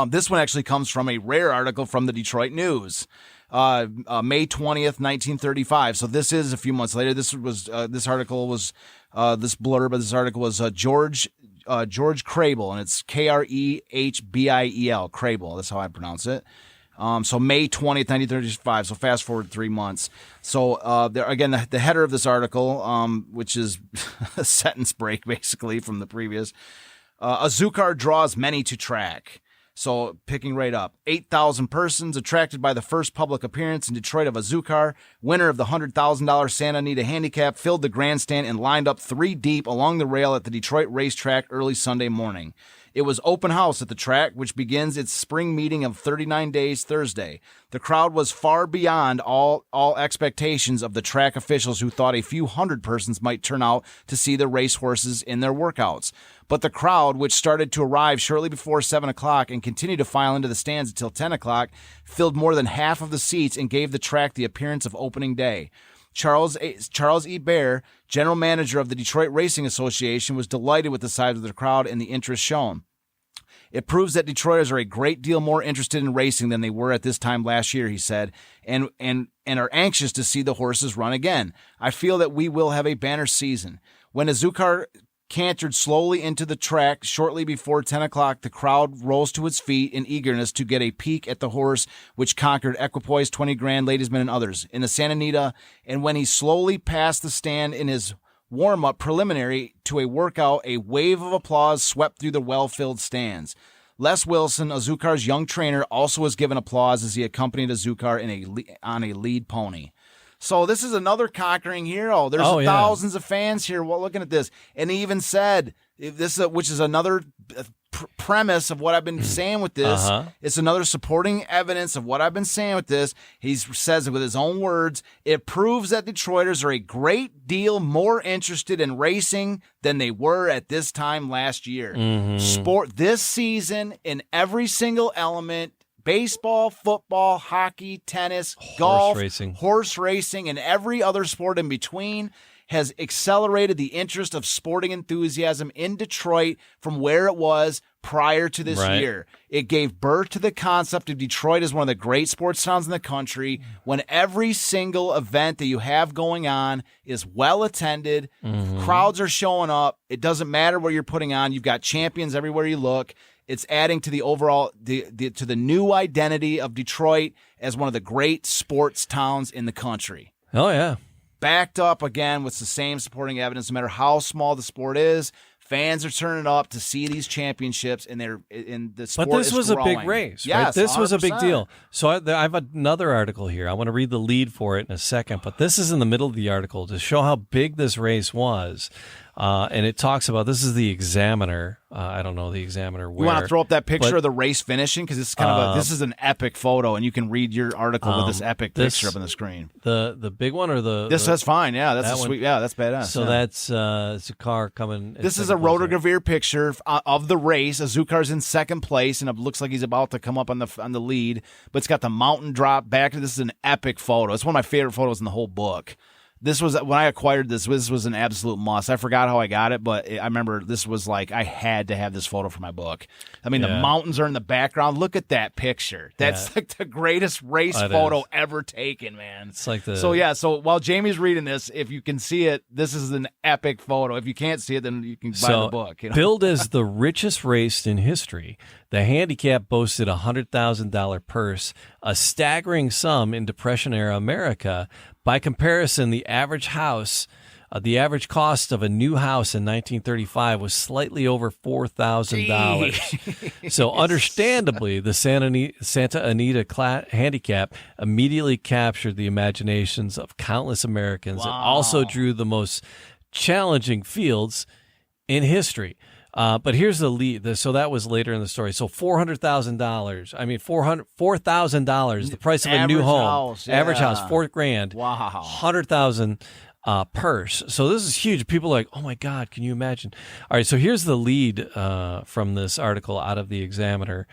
This one actually comes from a rare article from the Detroit News, May 20th, 1935. So this is a few months later. This article was this blurb of this article was George Crable, and it's Krehbiel, Crable. That's how I pronounce it. So May 20th, 1935. So fast forward 3 months. So there again, the header of this article, which is a sentence break basically from the previous. Azucar draws many to track. So picking right up, 8,000 persons attracted by the first public appearance in Detroit of Azucar, winner of the $100,000 Santa Anita Handicap, filled the grandstand and lined up 3 deep along the rail at the Detroit racetrack early Sunday morning. It was open house at the track, which begins its spring meeting of 39 days Thursday. The crowd was far beyond all expectations of the track officials, who thought a few hundred persons might turn out to see the racehorses in their workouts. But the crowd, which started to arrive shortly before 7 o'clock and continued to file into the stands until 10 o'clock, filled more than half of the seats and gave the track the appearance of opening day. Charles E. Baer, general manager of the Detroit Racing Association, was delighted with the size of the crowd and the interest shown. It proves that Detroiters are a great deal more interested in racing than they were at this time last year, he said, and are anxious to see the horses run again. I feel that we will have a banner season. When Azucar cantered slowly into the track shortly before 10 o'clock, the crowd rose to its feet in eagerness to get a peek at the horse which conquered Equipoise, 20 Grand, Ladysmen, and others in the Santa Anita. And when he slowly passed the stand in his warm-up preliminary to a workout, a wave of applause swept through the well-filled stands. Les Wilson, Azucar's young trainer, also was given applause as he accompanied Azucar on a lead pony. So this is another conquering hero. There's thousands of fans here looking at this. And he even said, which is another premise of what I've been saying with this. It's another supporting evidence of what I've been saying with this. He says it with his own words. It proves that Detroiters are a great deal more interested in racing than they were at this time last year. Sport this season in every single element. Baseball, football, hockey, tennis, golf, horse racing, and every other sport in between has accelerated the interest of sporting enthusiasm in Detroit from where it was prior to this year. It gave birth to the concept of Detroit as one of the great sports towns in the country, when every single event that you have going on is well attended, crowds are showing up, it doesn't matter what you're putting on, you've got champions everywhere you look. It's adding to the overall to the new identity of Detroit as one of the great sports towns in the country. Oh yeah, backed up again with the same supporting evidence. No matter how small the sport is, fans are turning up to see these championships, and the sport. But this was growing. A big race. Yes, right? This 100%. was a big deal. So I have another article here. I want to read the lead for it in a second, but this is in the middle of the article to show how big this race was. And it talks about, this is the Examiner. I don't know the Examiner where. You want to throw up that picture of the race finishing? Because it's kind of this is an epic photo, and you can read your article with this epic picture up on the screen. The big one or the. That's fine. Yeah, that's sweet. Yeah, that's badass. So that's it's a car coming. This is a rotogravure picture of the race. Azucar's in second place, and it looks like he's about to come up on the lead. But it's got the mountain drop back. This is an epic photo. It's one of my favorite photos in the whole book. This was, when I acquired this was an absolute must. I forgot how I got it, but I remember this was like, I had to have this photo for my book. I mean, the mountains are in the background. Look at that picture. That's like the greatest race photo ever taken, man. It's like So while Jamie's reading this, if you can see it, this is an epic photo. If you can't see it, then you can buy the book. Billed as the richest race in history, the handicap boasted a $100,000 purse, a staggering sum in Depression-era America. By comparison, the average cost of a new house in 1935 was slightly over $4,000. So understandably, the Santa Anita Handicap immediately captured the imaginations of countless Americans. Wow. It also drew the most challenging fields in history. But here's the lead. So that was later in the story. So $400,000. I mean, $4,000. The price of a new home. Average house, $4,000. Wow. 100,000 purse. So this is huge. People are like, oh my God, can you imagine? All right. So here's the lead from this article out of the Examiner.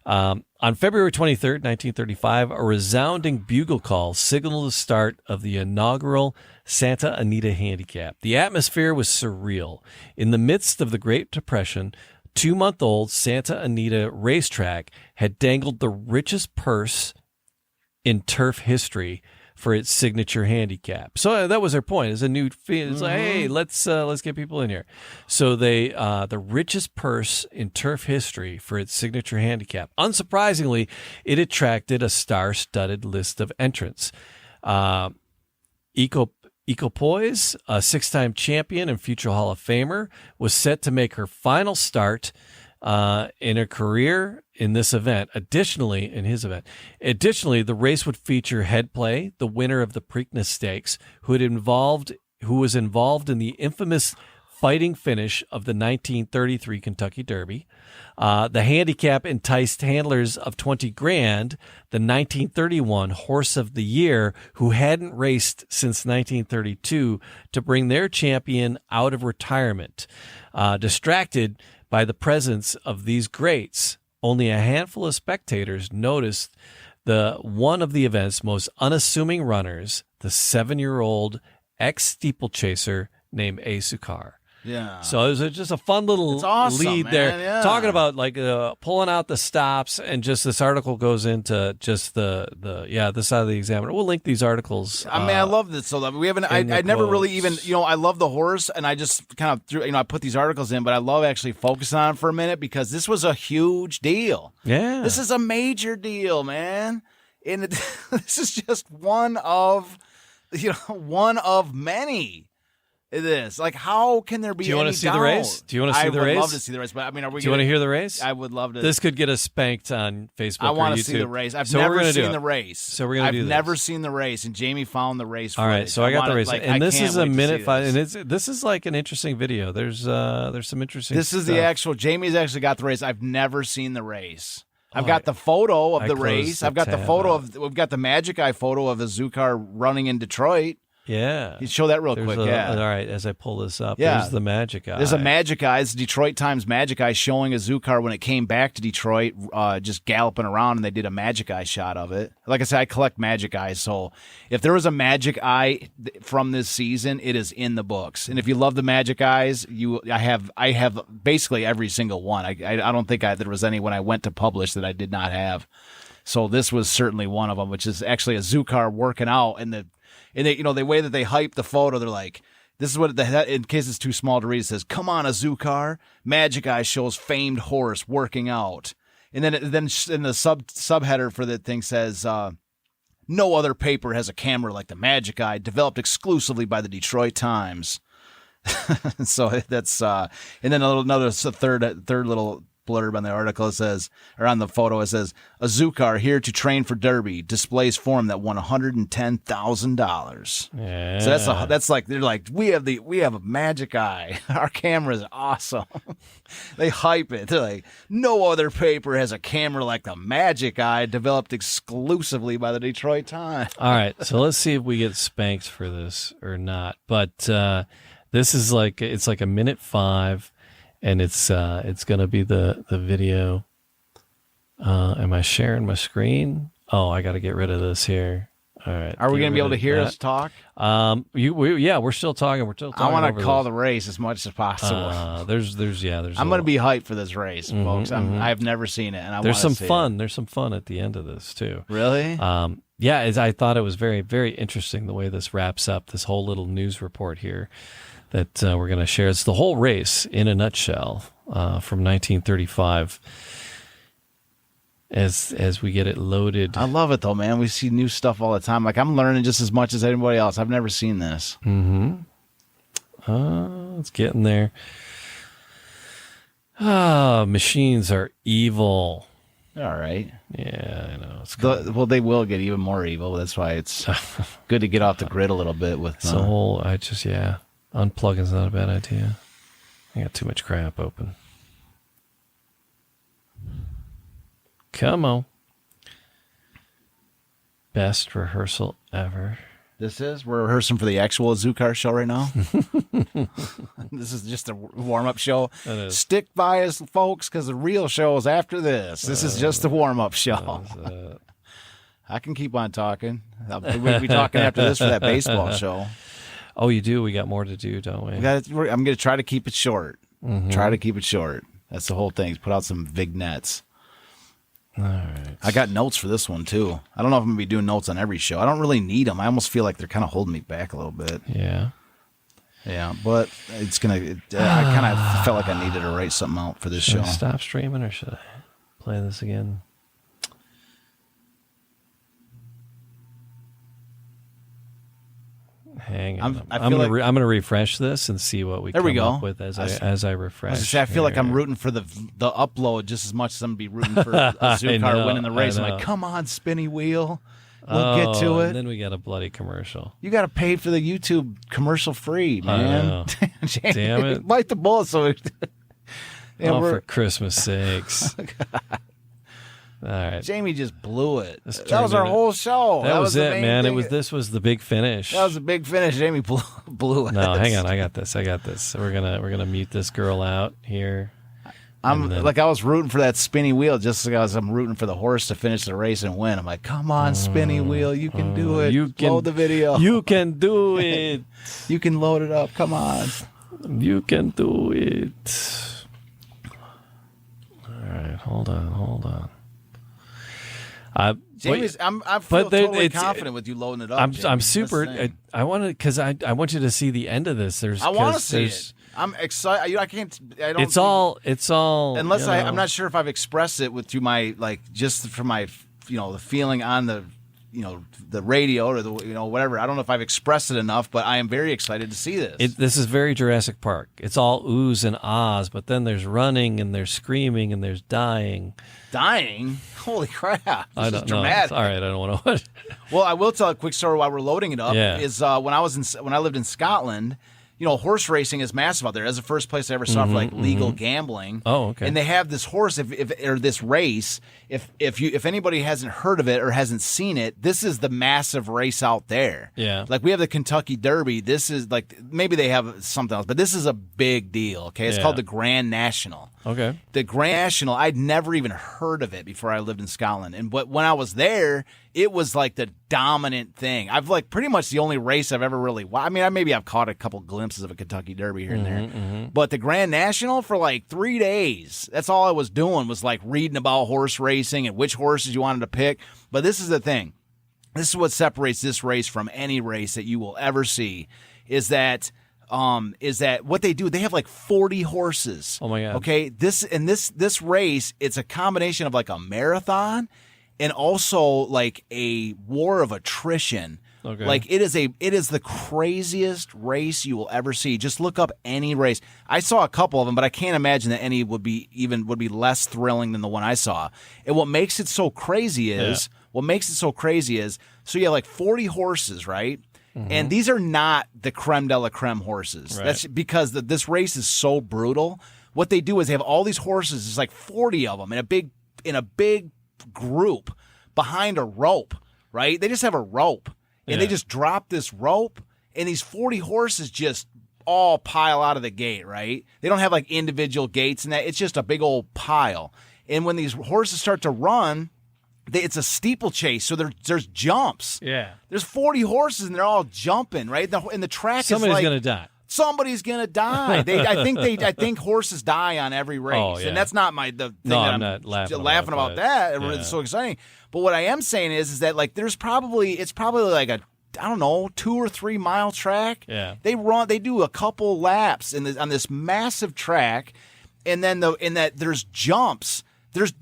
On February 23rd, 1935, a resounding bugle call signaled the start of the inaugural Santa Anita Handicap. The atmosphere was surreal. In the midst of the Great Depression, 2-month-old Santa Anita racetrack had dangled the richest purse in turf history for its signature handicap. So that was their point. It's a new fee. It's like, hey, let's get people in here. So they the richest purse in turf history for its signature handicap. Unsurprisingly, it attracted a star-studded list of entrants. Ecopoise, a 6-time champion and future Hall of Famer, was set to make her final start in her career in this event. Additionally, the race would feature head play, the winner of the Preakness Stakes, who was involved in the infamous fighting finish of the 1933 Kentucky Derby. The handicap enticed handlers of 20 grand, the 1931 Horse of the Year, who hadn't raced since 1932, to bring their champion out of retirement. Distracted by the presence of these greats, only a handful of spectators noticed one of the event's most unassuming runners, the 7-year-old ex-steeplechaser named Azucar. Yeah. So it was just a fun little awesome, lead man. there, Yeah. talking about like pulling out the stops, and just this article goes into just this side of the Examiner. We'll link these articles. I mean, I love this. So we haven't. I never really even. I love the horse, and I just kind of threw. I put these articles in, but I love actually focusing on it for a minute because this was a huge deal. Yeah, this is a major deal, man, and this is just one of many. It is. Like, how can there be any doubt? Do you want to see the race? Do you want to see the race? I would love to see the race, but I mean, are we? Do you want to hear the race? I would love to. This could get us spanked on Facebook. I want to see the race. I've so never seen the race. So we're gonna do this. I've never seen the race, and Jamie found the race. All right, so I got the race, and this is a minute 5, this. and this is like an interesting video. There's some interesting. This is stuff. the actual. Jamie's actually got the race. I've never seen the race. I've got the photo of the race. I've got the photo of. We've got the Magic Eye photo of Azucar running in Detroit. Yeah. You show that real quick, yeah. All right, as I pull this up, yeah. There's the Magic Eye. There's a Magic Eye. It's Detroit Times Magic Eye showing Azucar when it came back to Detroit, just galloping around, and they did a Magic Eye shot of it. Like I said, I collect Magic Eyes, so if there was a Magic Eye from this season, it is in the books. And if you love the Magic Eyes, I have basically every single one. I don't think there was any when I went to publish that I did not have. So this was certainly one of them, which is actually Azucar working out, and the way that they hype the photo, they're like, this is what in case it's too small to read, it says, "Come on, Azucar, Magic Eye shows famed horse working out," and then in the subheader for the thing says, "No other paper has a camera like the Magic Eye, developed exclusively by the Detroit Times." So that's and then another third little blurb on the article. It says, or on the photo, it says, "Azucar here to train for Derby, displays form that won $110,000." Yeah. So that's like, they're like, we have a Magic Eye. Our camera is awesome. They hype it. They're like, no other paper has a camera like the Magic Eye, developed exclusively by the Detroit Times. All right, so let's see if we get spanked for this or not. But this is it's like a minute 5. And it's going to be the video. Am I sharing my screen? Oh, I got to get rid of this here. All right. Are we going to be able to hear us talk? We're still talking. We're still talking. I want to call the race as much as possible. There's. I'm going to be hyped for this race, folks. I've never seen it, and there's some fun. There's some fun at the end of this too. Really? I thought it was very, very interesting the way this wraps up this whole little news report here that we're going to share. It's the whole race in a nutshell from 1935 as we get it loaded. I love it, though, man. We see new stuff all the time. Like, I'm learning just as much as anybody else. I've never seen this. It's getting there. Machines are evil. All right. Yeah, I know. Well, they will get even more evil. That's why it's good to get off the grid a little bit with the whole. Unplugging's not a bad idea. I got too much crap open. Come on. Best rehearsal ever. This is? We're rehearsing for the actual Azucar show right now. This is just a warm-up show. Stick by us, folks, because the real show is after this. This is just a warm-up show. I can keep on talking. We'll be talking after this for that baseball show. Oh, you do? We got more to do, don't we? I'm going to try to keep it short. Try to keep it short. That's the whole thing. Put out some vignettes. All right. I got notes for this one, too. I don't know if I'm going to be doing notes on every show. I don't really need them. I almost feel like they're kind of holding me back a little bit. Yeah. Yeah, but it's going to... I kind of felt like I needed to write something out for this show. Should I stop streaming or should I play this again? Hang on. I'm going to refresh this and see what we come up with as I refresh. I feel like I'm rooting for the upload just as much as I'm going to be rooting for Azucar winning the race. I'm like, come on, spinny wheel. We'll get to it. And then we got a bloody commercial. You got to pay for the YouTube commercial free, man. Damn it. Bite the bullet. So for Christmas sakes. All right. Jamie just blew it. That was our whole show. That was it, man. This was the big finish. That was the big finish. Jamie blew it. No, hang on. I got this. We're gonna mute this girl out here. I was rooting for that spinny wheel just as I'm rooting for the horse to finish the race and win. I'm like, come on, spinny wheel, you can do it. Load the video. You can do it. You can load it up. Come on. You can do it. All right, hold on. Jamie's, I feel totally confident with you loading it up. I'm super. I want to because I want you to see the end of this. I want to see it. I'm excited. I can't. I don't. It's all. Unless I'm not sure if I've expressed it through my just from my the feeling on the the radio or the whatever. I don't know if I've expressed it enough, but I am very excited to see this. This is very Jurassic Park. It's all oohs and ahs, but then there's running and there's screaming and there's dying. Dying? Holy crap! This is dramatic. All right, I don't want to. Well, I will tell a quick story while we're loading it up. Yeah. Is when I lived in Scotland. Horse racing is massive out there. That's the first place I ever saw for legal gambling. Oh, okay. And they have this horse, or this race. If anybody hasn't heard of it or hasn't seen it, this is the massive race out there. Yeah. Like we have the Kentucky Derby. This is maybe they have something else, but this is a big deal. Okay, it's called the Grand National. Okay. The Grand National. I'd never even heard of it before I lived in Scotland, but when I was there, it was like the dominant thing. I've pretty much the only race I've ever really watched. I mean, maybe I've caught a couple glimpses of a Kentucky Derby here and there. But the Grand National for 3 days, that's all I was doing was reading about horse racing and which horses you wanted to pick. But this is the thing. This is what separates this race from any race that you will ever see is that what they do, they have 40 horses. Oh my God. Okay. This race, it's a combination of a marathon and also a war of attrition. Okay. It is the craziest race you will ever see. Just look up any race. I saw a couple of them, but I can't imagine that any would be less thrilling than the one I saw. And what makes it so crazy is so you have 40 horses, right? And these are not the creme de la creme horses. Right. That's because this race is so brutal. What they do is they have all these horses. There's 40 of them in a big group behind a rope, right? They just have a rope. And they just drop this rope, and these 40 horses just all pile out of the gate, right? They don't have individual gates and that. It's just a big old pile. And when these horses start to run, it's a steeplechase, so there's jumps. Yeah. There's 40 horses, and they're all jumping, right? And the track Somebody's going to die. Somebody's gonna die. I think horses die on every race, and that's not the thing. No, that I'm not laughing about that. Yeah. It's so exciting. But what I am saying is that it's probably a 2 or 3 mile track. Yeah. They do a couple laps on this massive track, and then there's jumps. There's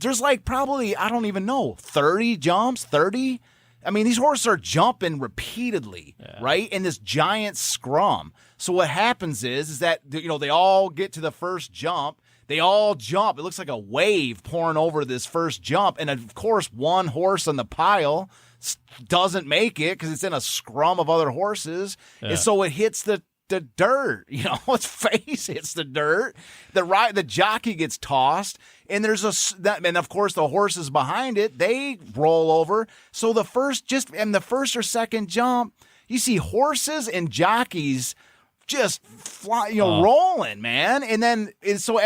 probably I don't even know 30 jumps, 30. I mean, these horses are jumping repeatedly, right? In this giant scrum. So what happens is that, they all get to the first jump. They all jump. It looks like a wave pouring over this first jump. And, of course, one horse on the pile doesn't make it because it's in a scrum of other horses. Yeah. And so it hits the dirt. Its face hits the dirt. The jockey gets tossed. And and of course the horses behind it, they roll over. So the first or second jump, You see horses and jockeys just fly, rolling, man. And then so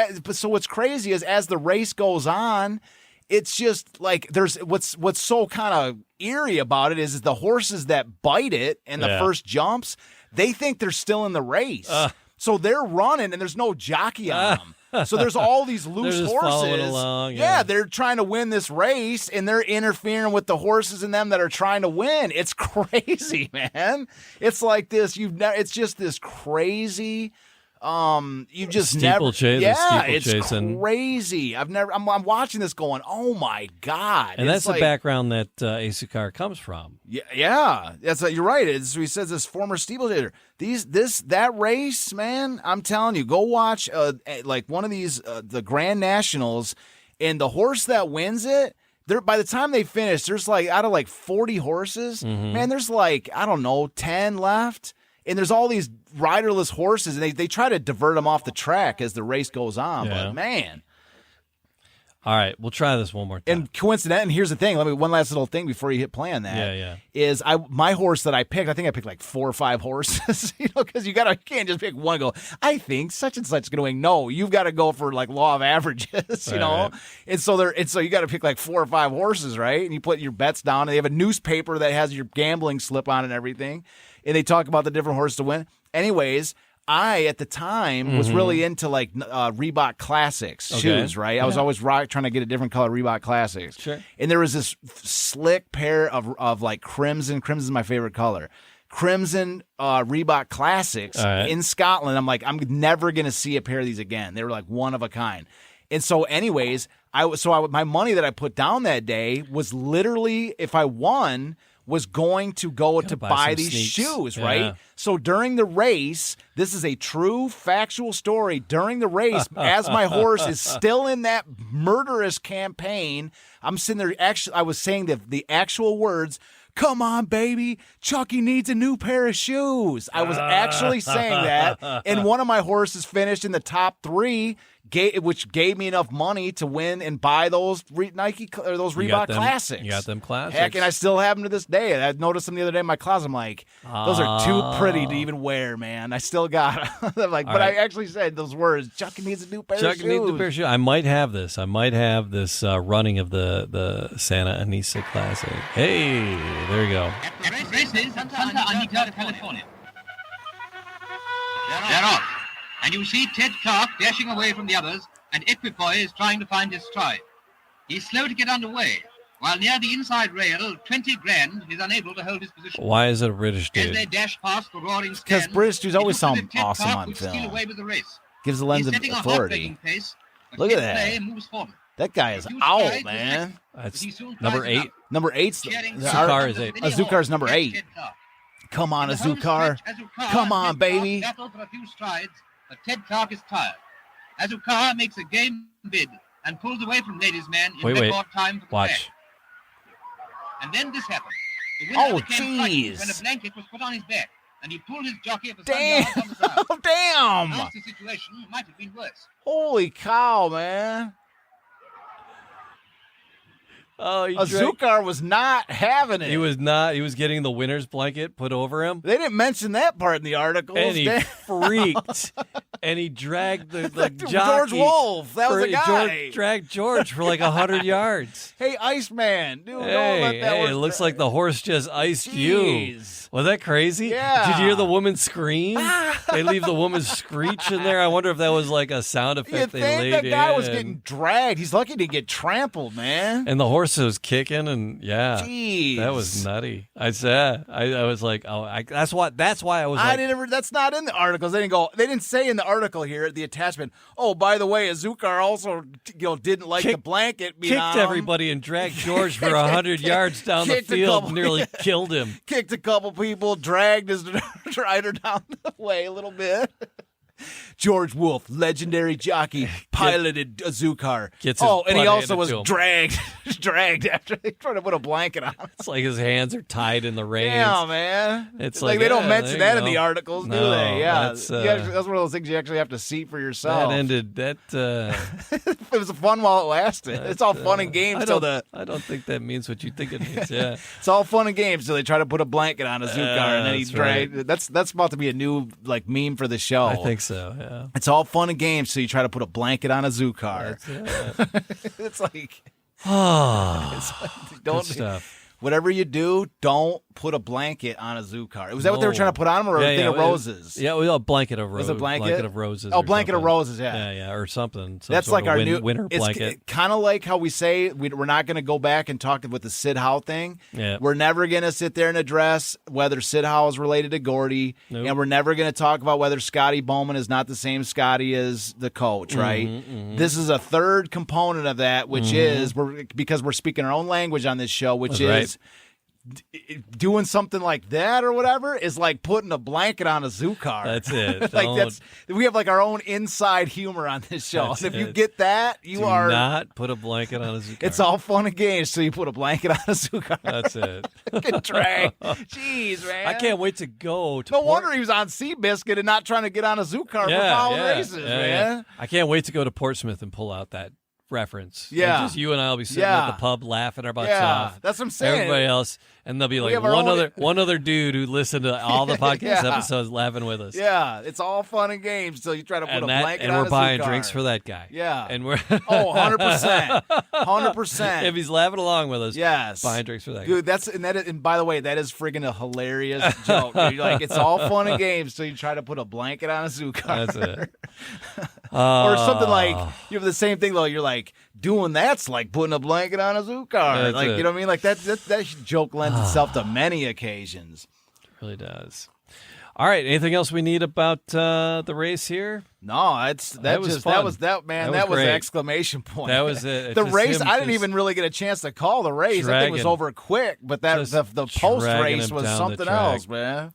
what's crazy is as the race goes on, it's just like there's what's so kind of eerie about it is the horses that bite it in the first jumps, they think they're still in the race. So they're running and there's no jockey on them. So there's all these loose horses. Along, they're trying to win this race, and they're interfering with the horses in them that are trying to win. It's crazy, man. It's like this. It's just this crazy. You just steeplechase. It's crazy. I'm watching this going, oh my god! And that's the background that Azucar comes from. Yeah. You're right. He says this former steeplechaser. That race, man. I'm telling you, go watch like one of these the Grand Nationals, and the horse that wins it. By the time they finish, there's like out of like 40 horses, man. There's like I don't know 10 left. And there's all these riderless horses, and they try to divert them off the track as the race goes on. Yeah. But, man. All right, we'll try this one more time. And coincident, and here's the thing. One last little thing before you hit play on that. Is my horse that I picked, I think I picked like 4 or 5 horses, because you can't just pick one and go, I think such and such is going to win. No, you've got to go for like law of averages, you know? Right. And so you got to pick like 4 or 5 horses, right? And you put your bets down, and they have a newspaper that has your gambling slip on and everything. And they talk about the different horses to win. Anyways, I, at the time, was really into like Reebok Classics shoes, right? I was always trying to get a different color Reebok Classics. Sure. And there was this slick pair of like crimson. Crimson's my favorite color. Crimson Reebok Classics in Scotland. I'm like, I'm never going to see a pair of these again. They were like one of a kind. And so anyways, my money that I put down that day was literally, if I won, was going to go to buy these shoes, right? So during the race, this is a true factual story. During the race, as my horse is still in that murderous campaign, I'm sitting there, I was saying the actual words, come on, baby, Chucky needs a new pair of shoes. I was actually saying that, and one of my horses finished in the top 3, which gave me enough money to win and buy those Nike or those Reebok Classics. You got them classics. Heck, and I still have them to this day. I noticed them the other day in my closet. I'm like, those are too pretty to even wear, man. I still got them. Like, but I actually said those words. Chucky needs a new pair of shoes. Chucky needs a pair of shoes. I might have this. Running of the Santa Anita Classic. Hey, there you go. At the races, Santa Anita, California. They're off. And you see Ted Clark dashing away from the others, and Equipoise is trying to find his stride. He's slow to get underway, while near the inside rail, 20 Grand is unable to hold his position. Why is it a British dude? As they dash past the roaring stand, because British dudes always sound awesome on film. Steal away with the race. Gives the lens of authority. Pace, look at that. That guy is owl, man. That's number 8. Number 8's Azucar is 8. Azucar's number 8. Come on, Azucar. Come on, baby. Battle for a few strides, but Ted Clark is tired. Azucar makes a game bid and pulls away from Ladies' Man in record time for the Watch. And then this happened. The winner became frightened when a blanket was put on his back, and he pulled his jockey for some yards on the ground. Damn! The situation might have been worse. Holy cow, man. Oh, Azucar was not having it. He was not. He was getting the winner's blanket put over him. They didn't mention that part in the article. And he freaked. And he dragged the jockey. George Wolf. That was the guy. Dragged George for like 100 yards. Hey, Iceman. Dude, it looks like the horse just iced you. Was that crazy? Yeah. Did you hear the woman scream? They leave the woman screech in there. I wonder if that was like a sound effect they laid in. That guy was getting dragged. He's lucky to get trampled, man. And the horse was kicking, and Jeez. That was nutty. I was like, that's why I was like, that's not in the articles. They didn't say in the article here, the attachment, oh, by the way, Azucar also didn't like the blanket being kicked everybody and dragged George for 100 yards down the field, nearly killed him. Kicked a couple people, dragged his rider down the way a little bit. George Wolf, legendary jockey, piloted Azucar. Gets his and he butt also handed was to him. dragged after they tried to put a blanket on him. It's like his hands are tied in the reins. Yeah, man. It's like like, they don't yeah, mention there you that in go. the articles, do No, they? Yeah, that's, that's one of those things you actually have to see for yourself. That ended. It was fun while it lasted. It's all fun and games till I don't think that means what you think it means. Yeah. It's all fun and games till they try to put a blanket on Azucar and then he that's right. dragged. That's about to be a new like meme for the show. I think so. Yeah. It's all fun and games till you try to put a blanket on Azucar. It's like, Good stuff. whatever you do, don't put a blanket on Azucar. Was that what they were trying to put on him, or a thing of roses? Yeah, a blanket of roses. Was it a blanket? Blanket of roses. Oh, or blanket of something. roses, yeah. Yeah, or something. Some That's sort like of our new winter blanket. It's kind of like how we say we're not going to go back and talk with the Sid Howe thing. Yeah. We're never going to sit there and address whether Sid Howe is related to Gordy, Nope. and we're never going to talk about whether Scotty Bowman is not the same Scotty as the coach, right? This is a third component of that, which is because we're speaking our own language on this show, which That's is doing something like that or whatever is like putting a blanket on Azucar. That's it. Like Don't- we have like our own inside humor on this show. That's And if you it. get that, you Do are not put a blanket on a Zucar. It's all fun and games. So you put a blanket on Azucar. That's it. Get dragged. Jeez, man. I can't wait to go to No Port- wonder he was on Seabiscuit and not trying to get on Azucar for following races, man. I can't wait to go to Portsmouth and pull out that reference. Yeah. And just you and I will be sitting Yeah. at the pub laughing our butts Yeah, off. that's what I'm saying. Everybody else, and there'll be like have our own- one other dude who listened to all the podcast Yeah. episodes laughing with us. Yeah, it's all fun and games till you try to put a blanket and on we're buying Azucar. drinks for that guy. Yeah. And we're 100%. 100%. if he's laughing along with us, Yes. buying drinks for that guy. Dude, and by the way, that is friggin' a hilarious joke. Dude. Like it's all fun and games till you try to put a blanket on Azucar. That's it. Or something like you have the same thing though. You're like doing that's like putting a blanket on Azucar. That's Like it. you know what I mean? Like that joke lends itself to many occasions. It really does. All right. Anything else we need about the race here? No, that was was fun. man. That That was was an great. exclamation point. That was it. The Just race. him I didn't just even really get a chance to call the race. That thing was dragging- over quick. But that just the post dragging race him was down the something track. else, man.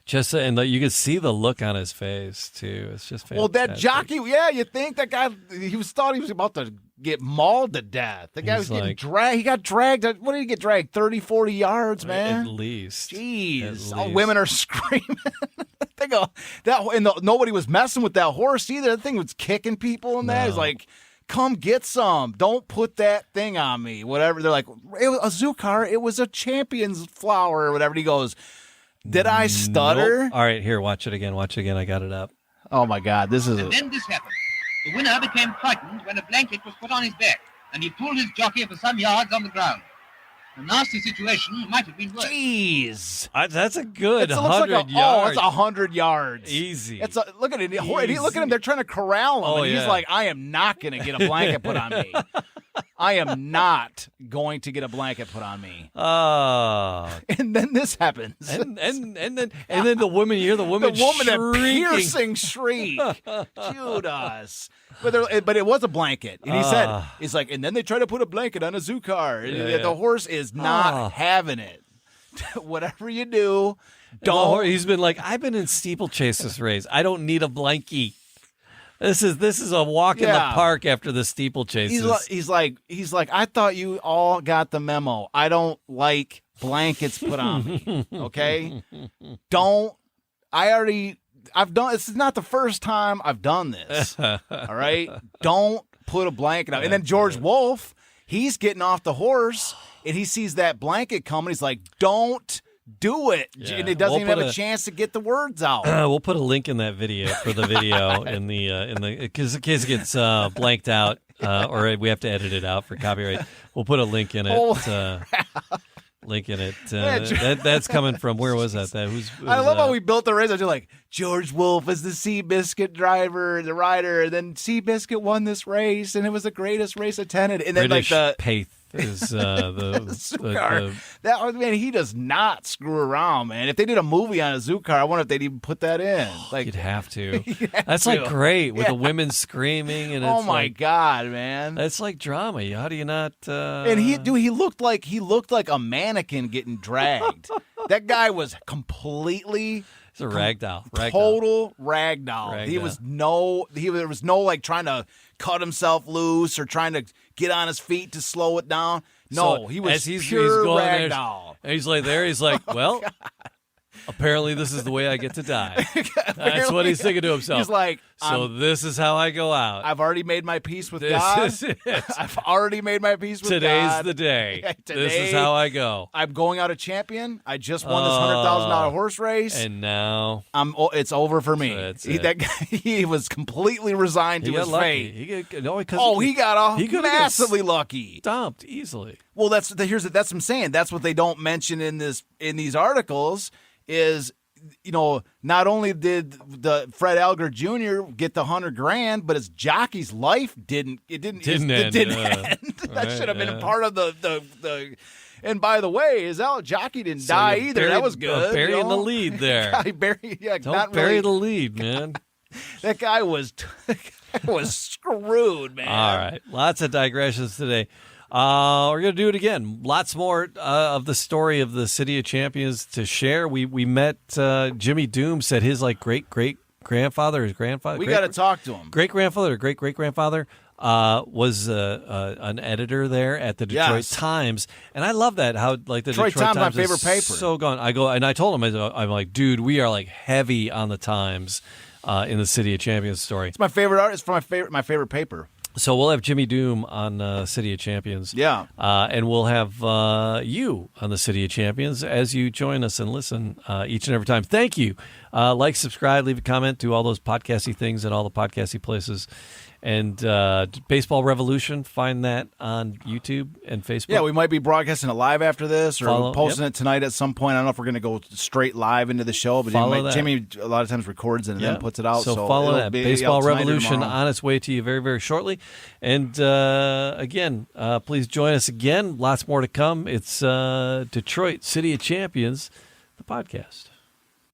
Just and you could see the look on his face too. It's just fantastic. Well, that jockey, yeah, you think that guy? Thought he was about to get mauled to death. The guy He's was getting like- dragged. He got dragged. What did he get dragged? 30, 40 yards, man. At least. Jeez, At all least. women are screaming. They go nobody was messing with that horse either. That thing was kicking people and that. He's No. like, come get some. Don't put that thing on me. Whatever. They're like, it was Azucar. It was a champion's flower or whatever. And he goes, did I stutter? Nope. All right, here, watch it again. Watch it again. I got it up. Oh my God, this is. And then this happened. The winner became frightened when a blanket was put on his back, and he pulled his jockey for some yards on the ground. A nasty situation might have been worse. Jeez. That's a good It looks like 100 Oh, yards. it's 100 yards. Easy. Look at it. Look at him. They're trying to corral him. Oh, and he's yeah. like, I am not going to get a blanket put on me. I am not going to get a blanket put on me. Oh. And then this happens. And then the woman, you hear the woman that shrieking. piercing shriek. Judas. But it was a blanket. And he said, he's like, and then they try to put a blanket on Azucar. And Yeah. the horse is not having it. Whatever you do, Don't. He's been like, I've been in steeplechase this race. I don't need a blankie. This is a walk in the Yeah. park after the steeplechases. He's like, I thought you all got the memo. I don't like blankets put on me. Okay? I've done, this is not the first time I've done this. All right? Don't put a blanket on. And then George Wolf, he's getting off the horse and he sees that blanket coming. He's like, don't do it. Yeah. And he doesn't We'll even put have a chance to get the words out. We'll put a link in that video for the video in the because in case it gets blanked out or we have to edit it out for copyright. We'll put a link in it. Oh, Link in it. Yeah, That's coming from where was that? I love how we built the race. I was like, George Wolf is the Seabiscuit driver, the rider. And then Seabiscuit won this race, and it was the greatest race attended. And then British like the Paith is Azucar. That man, he does not screw around, man. If they did a movie on Azucar, I wonder if they'd even put that in. Like, you'd have to. you'd have That's to. like great with the women screaming and Oh it's my like, God, man! that's like drama. How do you not? And he looked like a mannequin getting dragged. That guy was completely It's a ragdoll. Total ragdoll. There was no like trying to cut himself loose or trying to get on his feet to slow it down. No, So he was as he's pure going ragdoll. And he's like there. He's like, well, apparently this is the way I get to die. That's what he's thinking to himself. He's like, so this is how I go out. I've already made my peace with This God. is it. I've already made my peace with Today's God. the day. Today, This is how I go. I'm going out a champion. I just won this $100,000 horse race. And now It's over for me. That's He, it. that guy, he was completely resigned he to got his lucky. fate. He He got massively lucky. Dumped easily. Well, that's what I'm saying. That's what they don't mention in these articles is, not only did the Fred Elger Jr. get the $100,000, but his jockey's life didn't end. That should have been a part of the. And by the way, his jockey didn't die either. That was good. Burying the lead there. Don't Bury the lead, man. That guy was screwed, man. All right. Lots of digressions today. We're going to do it again. Lots more of the story of the City of Champions to share. We met Jimmy Doom, said his great-grandfather, his grandfather. We got to talk to him. Great-grandfather or great-great-grandfather was an editor there at the Detroit Times. And I love that, how the Detroit Times my favorite paper. So gone. I told him, I'm like, dude, we are heavy on the Times in the City of Champions story. It's my favorite art. It's my favorite paper. So we'll have Jimmy Doom on City of Champions. Yeah. And we'll have you on the City of Champions as you join us and listen each and every time. Thank you. Like, subscribe, leave a comment, do all those podcasty things and all the podcasty places. And Baseball Revolution, find that on YouTube and Facebook. Yeah, we might be broadcasting it live after this or posting yep. it tonight at some point. I don't know if we're going to go straight live into the show, but Jimmy a lot of times records it and then puts it out. So follow that. Baseball Revolution tomorrow. On its way to you very, very shortly. And again, please join us again. Lots more to come. It's Detroit City of Champions, the podcast.